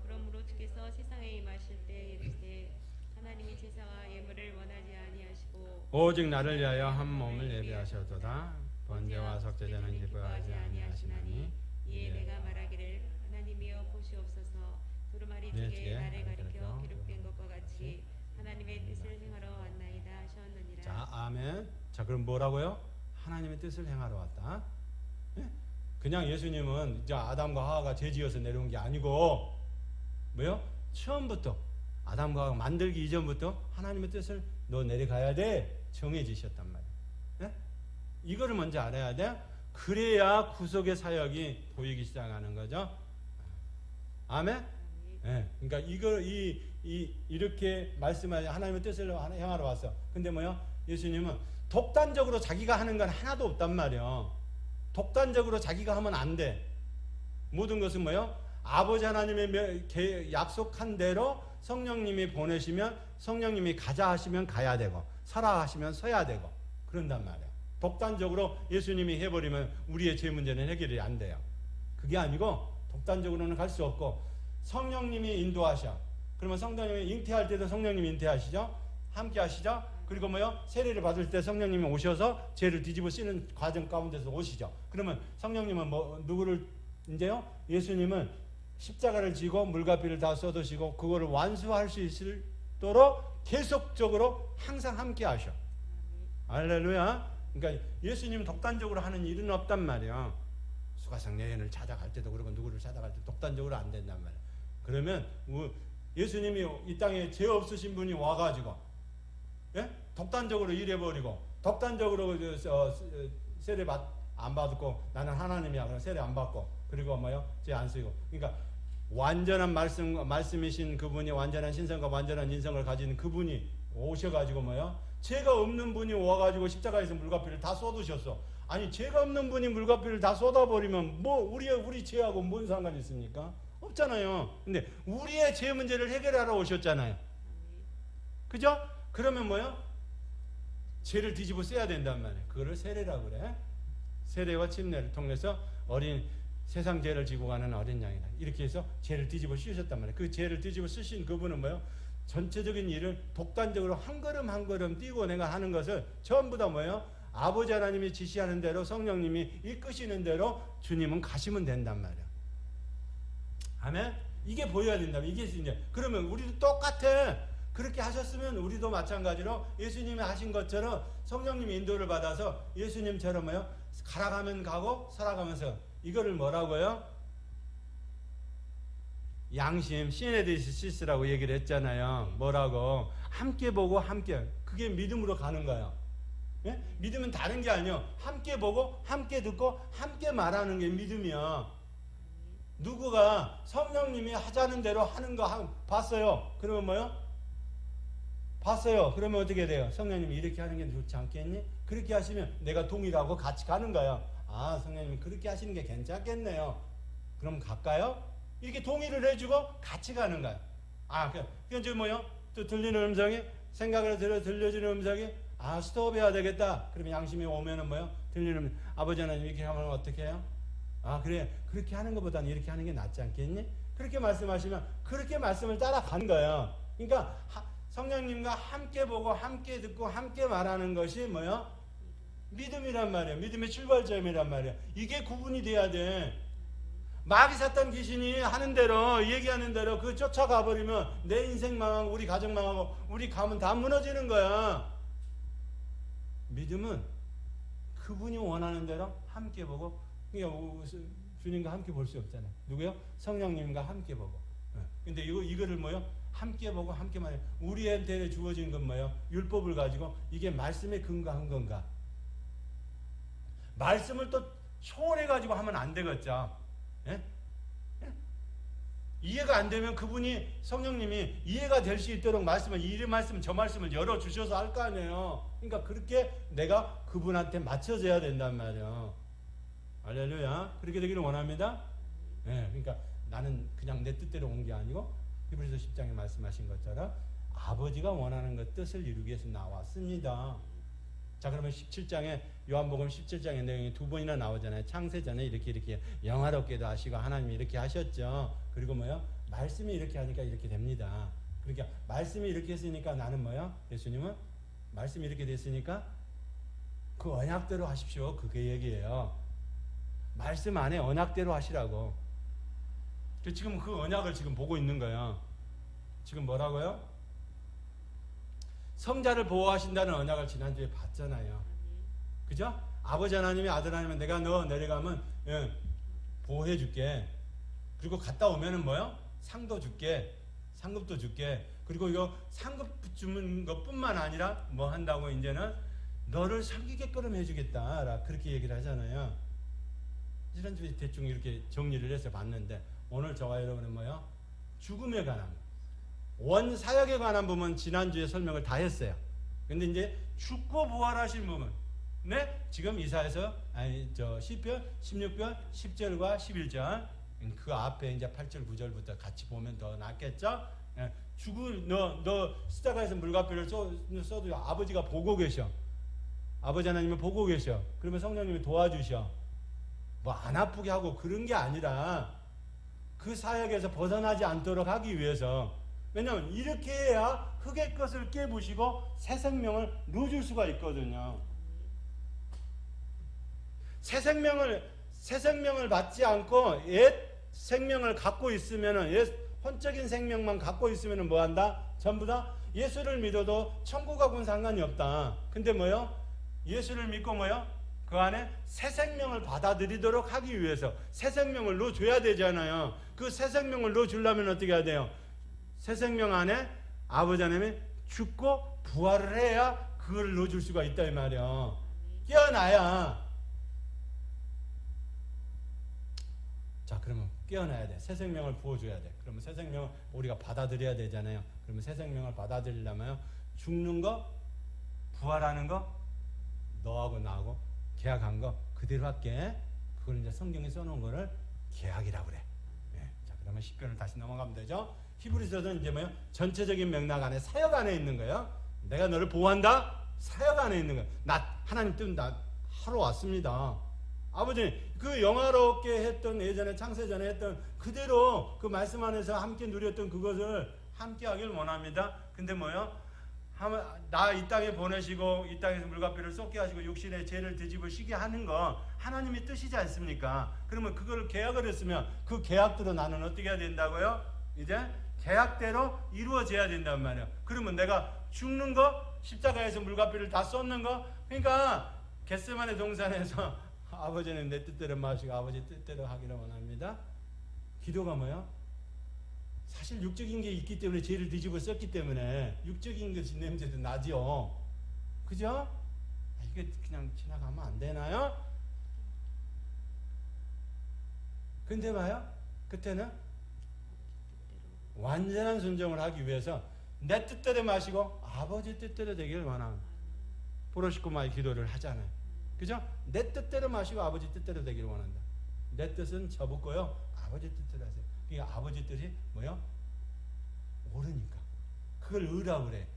그러므로 주께서 세상에 임하실 때 이르시되 하나님이 제사와 예물을 원하지 아니하시고 오직 나를 위하여 한 몸을 예배하셨도다. 번제와 속죄제는 기뻐하지 아니하시나니 이에 내가 말하기를 하나님이여 보시옵소서 두루마리 중에 나를 가리켜 기록된 것과 같이 하나님의 뜻을 행하러 왔나이다 하셨느니라. 자, 아멘. 자, 그럼 뭐라고요? 하나님의 뜻을 행하러 왔다. 예? 그냥 예수님은 이제 아담과 하와가 죄지어서 내려온 게 아니고 뭐요? 처음부터 아담과 하와 만들기 이전부터 하나님의 뜻을 너 내려가야 돼 정해지셨단 말이에요. 예? 이거를 먼저 알아야 돼. 그래야 구속의 사역이 보이기 시작하는 거죠. 아멘. 예. 그러니까 이렇게 말씀하신 하나님의 뜻을 행하러 왔어. 근데 뭐요? 예수님은 독단적으로 자기가 하는 건 하나도 없단 말이에요. 독단적으로 자기가 하면 안 돼. 모든 것은 뭐요? 아버지 하나님의 약속한 대로 성령님이 보내시면 성령님이 가자 하시면 가야 되고 서라 하시면 서야 되고 그런단 말이에요. 독단적으로 예수님이 해버리면 우리의 죄 문제는 해결이 안 돼요. 그게 아니고 독단적으로는 갈 수 없고 성령님이 인도하셔. 그러면 성령님이 잉태할 때도 성령님이 잉태하시죠. 함께 하시죠. 그리고 뭐요? 세례를 받을 때 성령님이 오셔서 죄를 뒤집어 쓰는 과정 가운데서 오시죠. 그러면 성령님은 누구를 이제요? 예수님은 십자가를 지고 물가비를 다 쏟으시고 그거를 완수할 수 있도록 계속적으로 항상 함께 하셔. 할렐루야. 그러니까 예수님은 독단적으로 하는 일은 없단 말이야. 수가성 여인을 찾아갈 때도 그러고 누구를 찾아갈 때 독단적으로 안 된단 말이야. 그러면 예수님이 이 땅에 죄 없으신 분이 와가지고 예? 독단적으로 일해버리고 독단적으로 세례 안 받고 나는 하나님이야 그럼 세례 안 받고 그리고 뭐요? 죄 안 쓰고 그러니까 완전한 말씀이신 그분이 완전한 신성과 완전한 인성을 가진 그분이 오셔가지고 뭐요? 죄가 없는 분이 와가지고 십자가에서 물가피를 다 쏟으셨어. 아니 죄가 없는 분이 물가피를 다 쏟아버리면 뭐 우리 죄하고 뭔 상관이 있습니까? 없잖아요. 근데 우리의 죄 문제를 해결하러 오셨잖아요. 그죠? 그러면 뭐요? 죄를 뒤집어 써야 된단 말이에요. 그거를 세례라고 그래. 세례와 침례를 통해서 세상 죄를 지고 가는 어린 양이다. 이렇게 해서 죄를 뒤집어 씌우셨단 말이에요. 그 죄를 뒤집어 쓰신 그분은 뭐요? 전체적인 일을 독단적으로 한 걸음 한 걸음 뛰고 내가 하는 것을 전부 다 뭐예요? 아버지 하나님이 지시하는 대로 성령님이 이끄시는 대로 주님은 가시면 된단 말이야. 아멘? 이게 보여야 된다. 이게 이제 그러면 우리도 똑같아. 그렇게 하셨으면 우리도 마찬가지로 예수님이 하신 것처럼 성령님의 인도를 받아서 예수님처럼 뭐요? 가라가면 가고 살아가면서 이거를 뭐라고요? 양심, 시네디시스라고 얘기를 했잖아요. 뭐라고? 함께 보고 함께. 그게 믿음으로 가는 거예요. 예? 믿음은 다른 게 아니에요. 함께 보고 함께 듣고 함께 말하는 게 믿음이야. 누구가 성령님이 하자는 대로 하는 거 봤어요. 그러면 뭐요? 봤어요. 그러면 어떻게 돼요? 성령님이 이렇게 하는 게 좋지 않겠니? 그렇게 하시면 내가 동의하고 같이 가는 거예요. 아, 성령님이 그렇게 하시는 게 괜찮겠네요. 그럼 갈까요? 이렇게 동의를 해주고 같이 가는 거야. 아, 그건 저 뭐요? 또 들리는 음성이 생각을 들려주는 음성이 스톱해야 되겠다. 그러면 양심이 오면은 뭐요? 들리는 아버지 하나님 이렇게 하면 어떻게 해요? 아, 그래. 그렇게 하는 것보다는 이렇게 하는 게 낫지 않겠니? 그렇게 말씀하시면 그렇게 말씀을 따라가는 거예요. 그러니까 성령님과 함께 보고 함께 듣고 함께 말하는 것이 뭐요? 믿음이란 말이에요. 믿음의 출발점이란 말이에요. 이게 구분이 돼야 돼. 마귀 사탄 귀신이 하는 대로 얘기하는 대로 그 쫓아가 버리면 내 인생 망하고 우리 가정 망하고 우리 가문 다 무너지는 거야. 믿음은 그분이 원하는 대로 함께 보고 주님과 함께 볼 수 없잖아요. 누구요? 성령님과 함께 보고. 근데 이거를 뭐요? 함께 보고 함께 말해. 우리한테 주어진 건 뭐요? 율법을 가지고 이게 말씀에 근거한 건가? 말씀을 또 초월해 가지고 하면 안 되겠죠. 예? 이해가 안 되면 그분이 성령님이 이해가 될 수 있도록 이 말씀 저 말씀을 열어 주셔서 할 거 아니에요. 그러니까 그렇게 내가 그분한테 맞춰져야 된단 말이에요. 할렐루야. 그렇게 되기를 원합니다. 예, 그러니까 나는 그냥 내 뜻대로 온 게 아니고 히브리서 10장에 말씀하신 것처럼 아버지가 원하는 것 뜻을 이루기 위해서 나왔습니다. 자, 그러면 17장에 요한복음 17장의 내용이 두 번이나 나오잖아요. 창세전에 이렇게 영화롭게도 하시고 하나님이 이렇게 하셨죠. 그리고 뭐요? 말씀이 이렇게 하니까 이렇게 됩니다. 그러니까 말씀이 이렇게 했으니까 나는 뭐요? 예수님은 말씀이 이렇게 됐으니까 그 언약대로 하십시오. 그게 얘기예요. 말씀 안에 언약대로 하시라고. 지금 그 언약을 지금 보고 있는 거예요. 지금 뭐라고요? 성자를 보호하신다는 언약을 지난주에 봤잖아요. 그죠? 아버지 하나님이 아들 하나님은 내가 너 내려가면 보호해 줄게. 그리고 갔다 오면은 뭐요? 상도 줄게. 상급도 줄게. 그리고 이거 상급 주는 것뿐만 아니라 뭐 한다고 이제는 너를 섬기게끔 해주겠다. 그렇게 얘기를 하잖아요. 지난주에 대충 이렇게 정리를 해서 봤는데 오늘 저와 여러분은 뭐요? 죽음에 관한 원사역에 관한 부분 지난주에 설명을 다 했어요. 근데 이제 죽고 부활하신 부분 네? 지금 이사에서 시편 16편 10절과 11절 그 앞에 이제 8절 9절부터 같이 보면 더 낫겠죠? 죽을 너 십자가에서 물과배를 써도 아버지가 보고 계셔. 아버지 하나님은 보고 계셔. 그러면 성령님이 도와주셔. 뭐 안 아프게 하고 그런 게 아니라 그 사역에서 벗어나지 않도록 하기 위해서. 왜냐하면 이렇게 해야 흙의 것을 깨부시고 새 생명을 넣어줄 수가 있거든요. 새 생명을 받지 않고 옛 생명을 갖고 있으면은 옛 혼적인 생명만 갖고 있으면은 뭐 한다? 전부 다 예수를 믿어도 천국하고는 상관이 없다. 근데 뭐요? 예수를 믿고 뭐요? 그 안에 새 생명을 받아들이도록 하기 위해서 새 생명을 넣어줘야 되잖아요. 그 새 생명을 넣어주려면 어떻게 해야 돼요? 새 생명 안에 아버지 하나님이 죽고 부활을 해야 그걸 넣어줄 수가 있다 이 말이에요. 깨어나야. 자, 그러면 깨어나야 돼. 새 생명을 부어줘야 돼. 그러면 새 생명을 우리가 받아들여야 되잖아요. 그러면 새 생명을 받아들이려면 죽는 거, 부활하는 거, 너하고 나하고 계약한 거 그대로 할게. 그걸 이제 성경에 써놓은 거를 계약이라고 그래. 자, 그러면 10편을 다시 넘어가면 되죠. 히브리서는 이제 뭐요? 전체적인 맥락 안에 사역 안에 있는 거예요. 내가 너를 보호한다. 사역 안에 있는 거예요. 하나님 뜻은 나 하러 왔습니다. 아버지 그 영화롭게 했던 예전에 창세전에 했던 그대로 그 말씀 안에서 함께 누렸던 그것을 함께 하길 원합니다. 근데 뭐요? 나 이 땅에 보내시고 이 땅에서 물과배를 쏟게 하시고 육신의 죄를 뒤집으시게 하는 거 하나님의 뜻이지 않습니까? 그러면 그걸 계약을 했으면 그 계약대로 나는 어떻게 해야 된다고요? 이제 계약대로 이루어져야 된단 말이에요. 그러면 내가 죽는 거 십자가에서 물과배를 다 쏟는 거 그러니까 겟세마네 동산에서 아버지는 내 뜻대로 마시고 아버지 뜻대로 하기를 원합니다. 기도가 뭐예요? 사실 육적인 게 있기 때문에 죄를 뒤집어 썼기 때문에 육적인 것이 냄새도 나지요. 그죠? 이게 그냥 지나가면 안 되나요? 근데 봐요. 그때는 완전한 순종을 하기 위해서 내 뜻대로 마시고 아버지 뜻대로 되기를 원합니다. 보로시코마의 기도를 하잖아요. 그죠? 내 뜻대로 마시고 아버지 뜻대로 되기를 원한다. 내 뜻은 접었고요. 아버지 뜻대로 하세요. 그러니까 아버지 뜻이 뭐요? 옳으니까. 그걸 의라고 그래.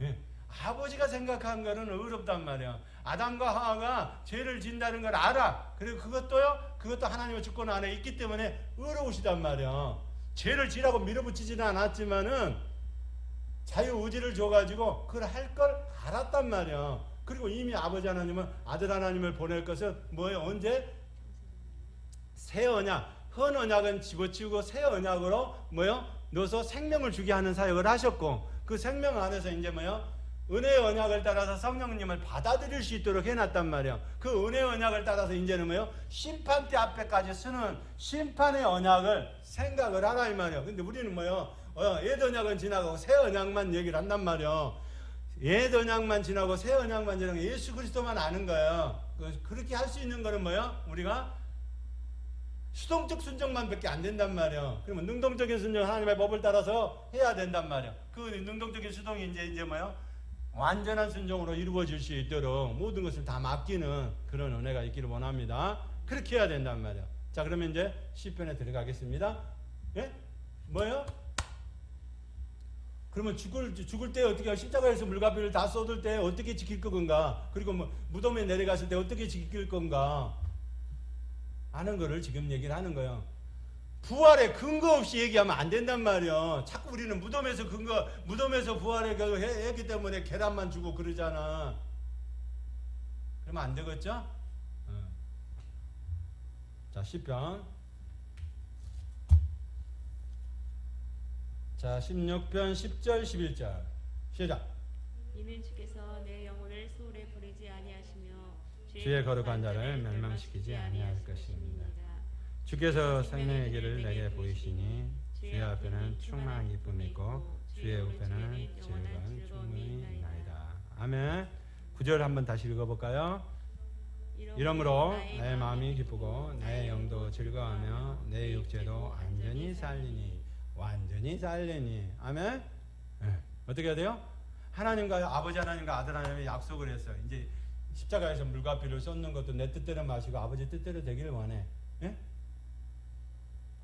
예. 아버지가 생각한 거는 의롭단 말이야. 아담과 하와가 죄를 진다는 걸 알아. 그리고 그것도 하나님의 주권 안에 있기 때문에 의로우시단 말이야. 죄를 지라고 밀어붙이지는 않았지만은 자유의지를 줘가지고 그걸 할 걸 알았단 말이야. 그리고 이미 아버지 하나님은 아들 하나님을 보낼 것은 뭐예요? 언제? 새 언약, 헌 언약은 집어치우고 새 언약으로 뭐예요? 넣어서 생명을 주게 하는 사역을 하셨고 그 생명 안에서 이제 뭐예요? 은혜의 언약을 따라서 성령님을 받아들일 수 있도록 해놨단 말이에요. 그 은혜의 언약을 따라서 이제는 뭐예요? 심판대 앞에까지 쓰는 심판의 언약을 생각을 하라 이 말이에요. 근데 우리는 뭐예요? 옛 언약은 지나가고 새 언약만 얘기를 한단 말이에요. 옛 언약만 지나고 새 언약만 지나고 예수 그리스도만 아는 거예요. 그렇게 할 수 있는 거는 뭐예요? 우리가 수동적 순종만 밖에 안 된단 말이에요. 그러면 능동적인 순종 하나님의 법을 따라서 해야 된단 말이에요. 그 능동적인 수동이 이제 뭐예요? 완전한 순종으로 이루어질 수 있도록 모든 것을 다 맡기는 그런 은혜가 있기를 원합니다. 그렇게 해야 된단 말이에요. 자, 그러면 이제 시편에 들어가겠습니다. 예? 뭐예요? 그러면 죽을 때 어떻게 십자가에서 물과배를 다 쏟을 때 어떻게 지킬 건가? 그리고 뭐 무덤에 내려갔을 때 어떻게 지킬 건가? 하는 거를 지금 얘기를 하는 거예요. 부활에 근거 없이 얘기하면 안 된단 말이에요. 자꾸 우리는 무덤에서 부활에 했기 때문에 계란만 주고 그러잖아. 그러면 안 되겠죠? 자, 시편. 자, 16편 10절 11절 시작. 이는 주께서 내 영혼을 소홀히 버리지 아니하시며 주의 거룩한 자를 멸망시키지 아니할 것입니다. 주께서 생명의 길을 내게 보이시니 주의 앞에는 충만한 기쁨이 있고 주의 우편에는 즐거운 충만이 있나이다. 아멘. 9절 한번 다시 읽어볼까요? 이러므로 내 마음이 기쁘고 내 영도 즐거워하며 내 육체도 완전히 살리니 완전히 살리니. 아멘. 네. 어떻게 해야 돼요? 하나님과 아버지 하나님과 아들 하나님이 약속을 했어요. 이제 십자가에서 물과 피를 쏟는 것도 내 뜻대로 마시고 아버지 뜻대로 되기를 원해. 예?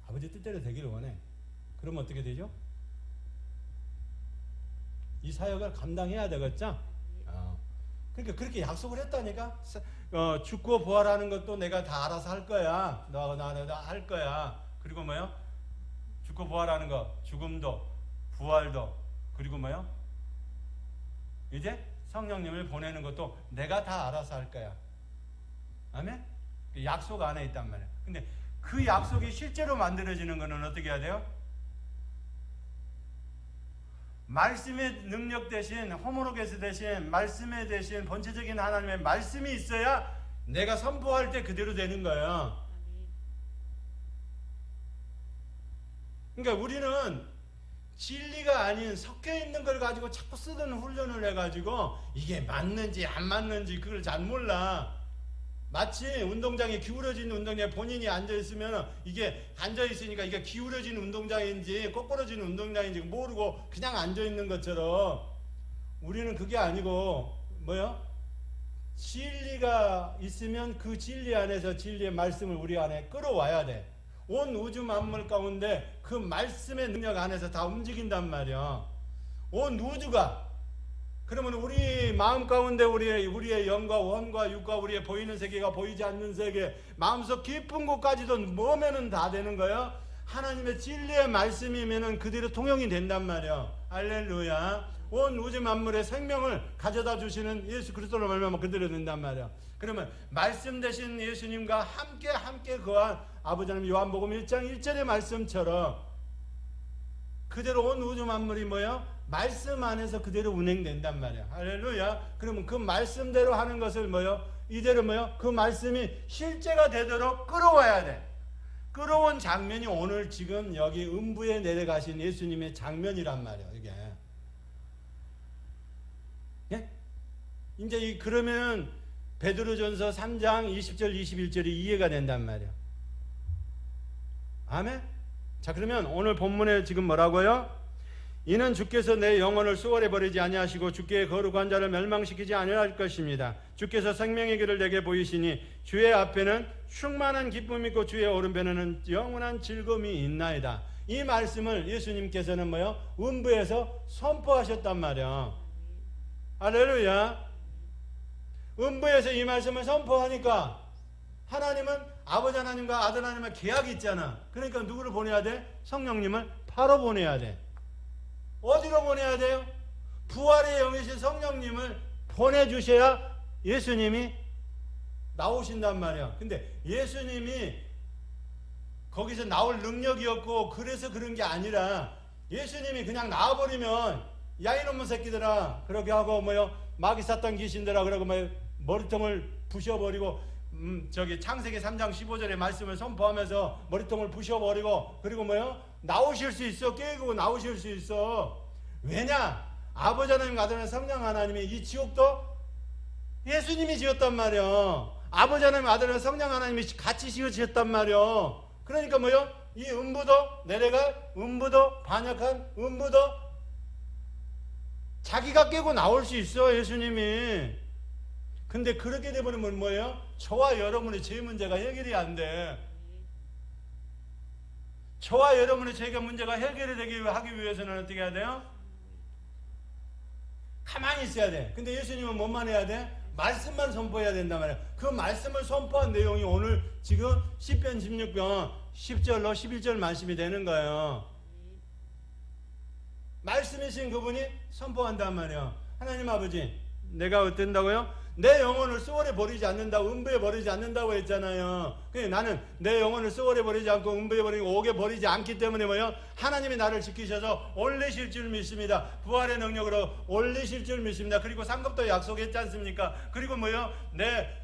아버지 뜻대로 되기를 원해. 그러면 어떻게 되죠? 이 사역을 감당해야 되겠죠? 그러니까 그렇게 약속을 했다니까. 죽고 부활하는 것도 내가 다 알아서 할 거야. 나 할 거야. 그리고 뭐요? 죽고 부활하는 거, 죽음도, 부활도, 그리고 뭐요? 이제 성령님을 보내는 것도 내가 다 알아서 할 거야. 아멘? 약속 안에 있단 말이야. 근데 그 약속이 실제로 만들어지는 거는 어떻게 해야 돼요? 말씀의 능력 대신 호모로게스 대신 말씀의 대신 본체적인 하나님의 말씀이 있어야 내가 선포할 때 그대로 되는 거예요. 그러니까 우리는 진리가 아닌 섞여 있는 걸 가지고 자꾸 쓰던 훈련을 해가지고 이게 맞는지 안 맞는지 그걸 잘 몰라. 마치 운동장에 기울어진 운동장에 본인이 앉아있으면 이게 앉아있으니까 이게 기울어진 운동장인지 거꾸러진 운동장인지 모르고 그냥 앉아있는 것처럼 우리는 그게 아니고 뭐요? 진리가 있으면 그 진리 안에서 진리의 말씀을 우리 안에 끌어와야 돼. 온 우주 만물 가운데 그 말씀의 능력 안에서 다 움직인단 말이야. 온 우주가. 그러면 우리 마음 가운데 우리의 영과 원과 육과 우리의 보이는 세계가 보이지 않는 세계, 마음속 깊은 곳까지도 뭐면은 다 되는 거예요. 하나님의 진리의 말씀이면은 그대로 통용이 된단 말이야. 할렐루야. 온 우주 만물의 생명을 가져다 주시는 예수 그리스도로 말미암아 그대로 된단 말이야. 그러면 말씀 되신 예수님과 함께 거한 아버지 하나님 요한복음 1장 1절의 말씀처럼 그대로 온 우주 만물이 뭐예요? 말씀 안에서 그대로 운행된단 말이야. 할렐루야. 그러면 그 말씀대로 하는 것을 뭐예요? 이대로 뭐예요? 그 말씀이 실제가 되도록 끌어와야 돼. 끌어온 장면이 오늘 지금 여기 음부에 내려가신 예수님의 장면이란 말이야. 이게. 예? 이제 그러면 베드로전서 3장 20절 21절이 이해가 된단 말이야. 아멘. 자, 그러면 오늘 본문에 지금 뭐라고요? 이는 주께서 내 영혼을 수월해 버리지 아니하시고 주께 거룩한 자를 멸망시키지 아니할 것입니다. 주께서 생명의 길을 내게 보이시니 주의 앞에는 충만한 기쁨이 있고 주의 오른편에는 영원한 즐거움이 있나이다. 이 말씀을 예수님께서는 뭐요? 음부에서 선포하셨단 말이야. 할렐루야. 음부에서 이 말씀을 선포하니까 하나님은 아버지 하나님과 아들 하나님의 계약이 있잖아. 그러니까 누구를 보내야 돼? 성령님을 바로 보내야 돼. 어디로 보내야 돼요? 부활의 영이신 성령님을 보내주셔야 예수님이 나오신단 말이야. 근데 예수님이 거기서 나올 능력이 없고 그래서 그런 게 아니라 예수님이 그냥 나와버리면 야 이놈의 새끼들아 그렇게 하고 뭐요 마귀 사탄 귀신들아 그러고 뭐 머리통을 부셔버리고 저기 창세기 3장 15절의 말씀을 선포하면서 머리통을 부셔버리고 그리고 뭐요 나오실 수 있어. 깨고 나오실 수 있어. 왜냐? 아버지 하나님 아들 하나님 성령 하나님이 이 지옥도 예수님이 지었단 말이야. 아버지 하나님 아들 하나님 성령 하나님이 같이 지으셨단 말이야. 그러니까 뭐요? 이 음부도 내려갈 음부도 반역한 음부도 자기가 깨고 나올 수 있어. 예수님이. 근데 그렇게 되버리면 뭐예요? 저와 여러분의 죄 문제가 해결이 안 돼. 저와 여러분의 죄가 문제가 해결이 되기 하기 위해서는 어떻게 해야 돼요? 가만히 있어야 돼. 근데 예수님은 뭐만 해야 돼? 말씀만 선포해야 된단 말이야. 그 말씀을 선포한 내용이 오늘 지금 10편 16편 10절로 11절 말씀이 되는 거예요. 말씀이신 그분이 선포한단 말이야. 하나님 아버지, 내가 어떤다고요? 내 영혼을 수월에 버리지 않는다고, 음부에 버리지 않는다고 했잖아요. 나는 내 영혼을 수월에 버리지 않고 음부에 버리고 옥에 버리지 않기 때문에 뭐요? 하나님이 나를 지키셔서 올리실 줄 믿습니다. 부활의 능력으로 올리실 줄 믿습니다. 그리고 상급도 약속했지 않습니까? 그리고 뭐요? 내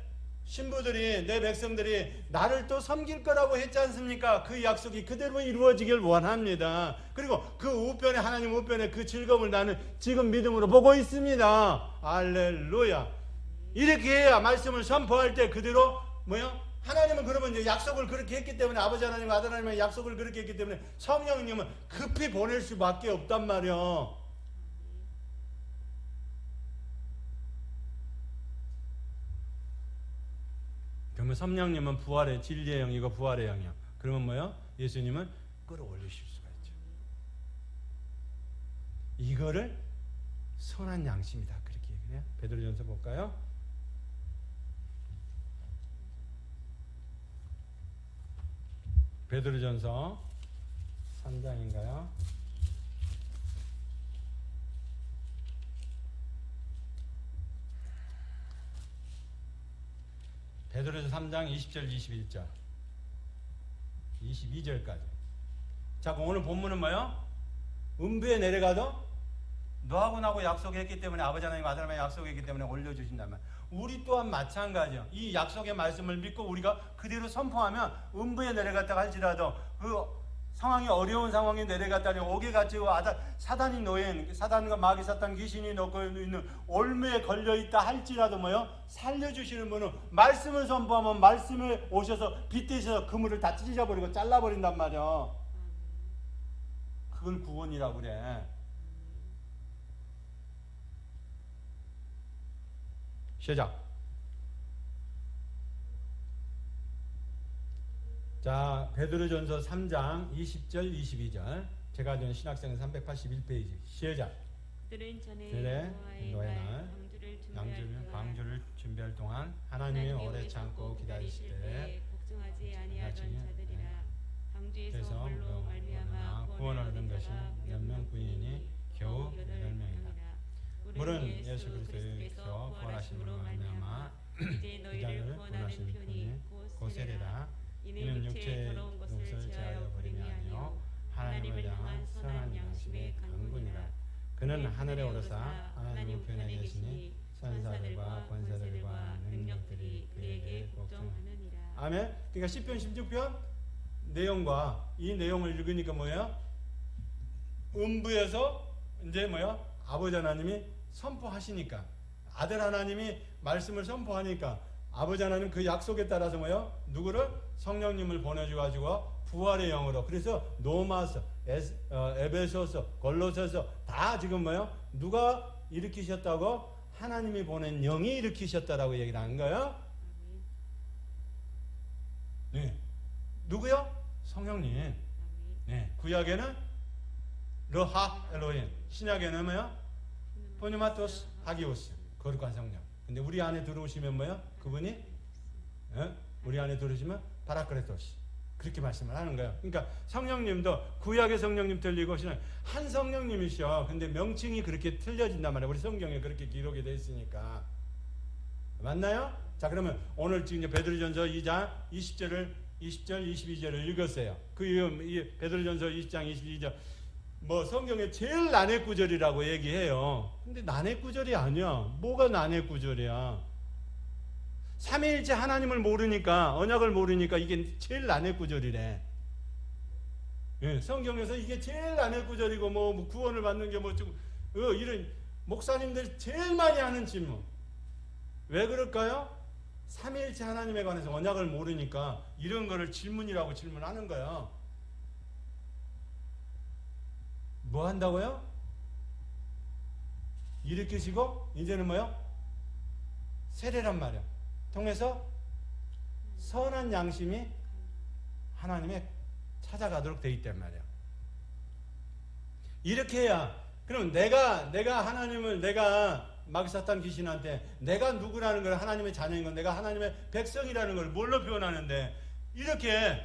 신부들이, 내 백성들이 나를 또 섬길 거라고 했지 않습니까? 그 약속이 그대로 이루어지길 원합니다. 그리고 그 우편에, 하나님 우편에 그 즐거움을 나는 지금 믿음으로 보고 있습니다. 할렐루야. 이렇게 해야 말씀을 선포할 때 그대로 뭐요? 하나님은 그러면 이제 약속을 그렇게 했기 때문에, 아버지 하나님과 아들 하나님의 약속을 그렇게 했기 때문에 성령님은 급히 보낼 수밖에 없단 말이요. 그러면 성령님은 부활의 진리의 영이고 부활의 영이요. 그러면 뭐요? 예수님은 끌어올리실 수가 있죠. 이거를 선한 양심이다, 그렇게 얘기해요. 베드로전서 볼까요? 베드로전서 3장인가요? 베드로전서 3장 20절 21절 22절까지. 자, 오늘 본문은 뭐요? 음부에 내려가도 너하고 나하고 약속했기 때문에, 아버지 하나님과 아들 하나님의 약속했기 때문에 올려주신다면, 우리 또한 마찬가지요. 이 약속의 말씀을 믿고 우리가 그대로 선포하면 음부에 내려갔다 할지라도, 그 상황이 어려운 상황에 내려갔다니, 옥에 갇히고 사단이 놓인, 사단과 마귀 사탄 귀신이 놓고 있는 올무에 걸려있다 할지라도 뭐요? 살려주시는 분은 말씀을 선포하면 말씀에 오셔서 빗대셔서 그물을 다 찢어버리고 잘라버린단 말이야. 그걸 구원이라고 그래. 시작. 자, 베드로전서 3장 20절 22절. 제가 준 신학생 381페이지. 시작. 그들은 전에 노예 날 방주를 준비할 동안 하나님이 오래 참고 기다리실 때 복종하지 아니하던 자들이라. 방주에서 물로 말미암아 구원을 얻은 것이 몇 명 부인이 겨우 8명이다. 물은 예수 그리스도께서 구원하심으로 말미암아 이제 너희를 구원하는 편이 곧 세례라. 이는 육체의 더러운 것을 제하여 버림이 아니요 하나님을 향한 선한 양심의 강군이라. 그는 하늘에 오르사 하나님 우편에 계시니 선사들과 권세들과 능력들이 그에게 복종하느니라. 아멘. 그러니까 시편 16편 내용과 이 내용을 읽으니까 뭐예요? 음부에서 이제 뭐예요? 아버지 하나님이 선포하시니까, 아들 하나님이 말씀을 선포하니까, 아버지 하나님 그 약속에 따라서 뭐예요? 누구를? 성령님을 보내줘가지고 부활의 영으로. 그래서 로마서, 에베소서, 골로새서 다 지금 뭐예요? 누가 일으키셨다고? 하나님이 보낸 영이 일으키셨다라고 얘기를 하는 거예요. 네. 누구요? 성령님. 네. 구약에는 르하 엘로힘, 신약에는 뭐예요? 포니마토스 하기오스, 거룩한 성령. 근데 우리 안에 들어오시면 뭐예요? 그분이 우리 안에 들어오시면 파라크레토스, 그렇게 말씀을 하는 거예요. 그러니까 성령님도 구약의 성령님 틀리고 신약 한 성령님이셔. 근데 명칭이 그렇게 틀려진단 말이에요. 우리 성경에 그렇게 기록이 되어 있으니까. 맞나요? 자, 그러면 오늘 지금 베드로전서 2장 20절 22절을 읽었어요. 이 베드로전서 20장 22절 뭐 성경에 제일 난해 구절이라고 얘기해요. 근데 난해 구절이 아니야. 뭐가 난해 구절이야? 삼위일체 하나님을 모르니까, 언약을 모르니까 이게 제일 난해 구절이래. 예, 성경에서 이게 제일 난해 구절이고 뭐 구원을 받는 게 뭐 좀 이런 목사님들 제일 많이 하는 질문. 왜 그럴까요? 삼위일체 하나님에 관해서 언약을 모르니까 이런 거를 질문이라고 질문하는 거야. 뭐 한다고요? 일으키시고 이제는 뭐요? 세례란 말이야. 통해서 선한 양심이 하나님에 찾아가도록 돼 있단 말이야. 이렇게 해야, 그럼 내가 하나님을, 내가 마귀 사탄 귀신한테 내가 누구라는 걸, 하나님의 자녀인 건, 내가 하나님의 백성이라는 걸 뭘로 표현하는데, 이렇게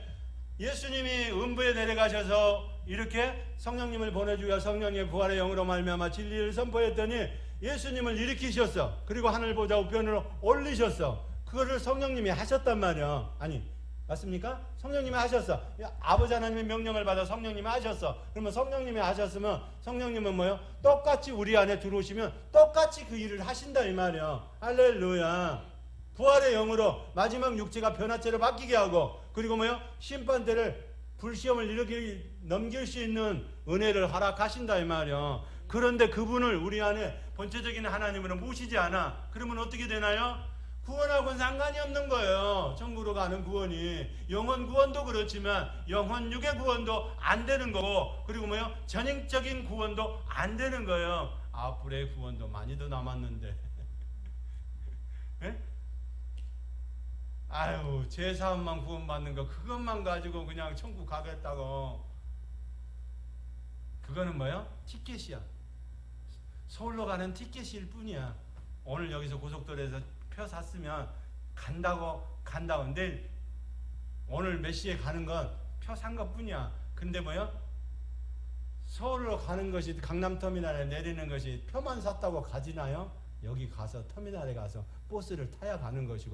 예수님이 음부에 내려가셔서 이렇게 성령님을 보내주어 성령의 부활의 영으로 말미암아 진리를 선포했더니 예수님을 일으키셨어. 그리고 하늘 보좌 우편으로 올리셨어. 그거를 성령님이 하셨단 말이야. 아니, 맞습니까? 성령님이 하셨어. 아버지 하나님의 명령을 받아 성령님이 하셨어. 그러면 성령님이 하셨으면 성령님은 뭐요? 똑같이 우리 안에 들어오시면 똑같이 그 일을 하신다 이 말이야. 할렐루야. 부활의 영으로 마지막 육체가 변화체로 바뀌게 하고, 그리고 뭐요? 심판대를 불시험을 넘길 수 있는 은혜를 허락하신다 이 말이야. 그런데 그분을 우리 안에 본체적인 하나님으로 모시지 않아. 그러면 어떻게 되나요? 구원하고는 상관이 없는 거예요. 천국으로 가는 구원이. 영혼 구원도 그렇지만 영혼 육의 구원도 안 되는 거고, 그리고 뭐요? 전형적인 구원도 안 되는 거예요. 앞불의 구원도 많이도 남았는데. 예? 아유, 제사함만 구원받는 거 그것만 가지고 그냥 천국 가겠다고. 그거는 뭐야? 티켓이야. 서울로 가는 티켓일 뿐이야. 오늘 여기서 고속도로에서 표 샀으면 간다고 내일 오늘 몇 시에 가는 건 표 산 것 뿐이야. 근데 뭐야? 서울로 가는 것이 강남터미널에 내리는 것이 표만 샀다고 가지나요? 여기 가서 터미널에 가서 버스를 타야 가는 것이고요.